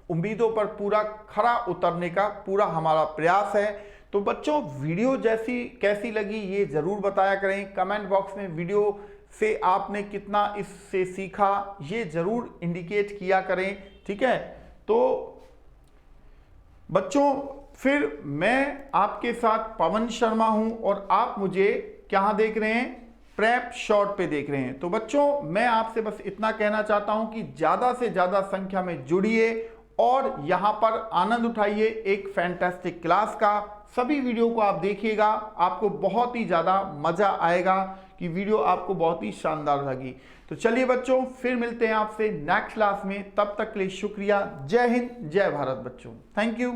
उम्मीदों पर पूरा खरा उतरने का पूरा हमारा प्रयास है। तो बच्चों वीडियो जैसी कैसी लगी ये जरूर बताया करें। कमेंट बॉक्स में वीडियो से आपने कितना इससे सीखा ये जरूर इंडिकेट किया करें, ठीक है। तो बच्चों फिर मैं आपके साथ पवन शर्मा हूं और आप मुझे क्या देख रहे हैं, प्रेप शॉर्ट पे देख रहे हैं। तो बच्चों मैं आपसे बस इतना कहना चाहता हूं कि ज्यादा से ज्यादा संख्या में जुड़िए और यहां पर आनंद उठाइए एक फैंटास्टिक क्लास का। सभी वीडियो को आप देखिएगा, आपको बहुत ही ज़्यादा मज़ा आएगा कि वीडियो आपको बहुत ही शानदार लगी। तो चलिए बच्चों फिर मिलते हैं आपसे नेक्स्ट क्लास में, तब तक के लिए शुक्रिया। जय हिंद जय भारत बच्चों, थैंक यू।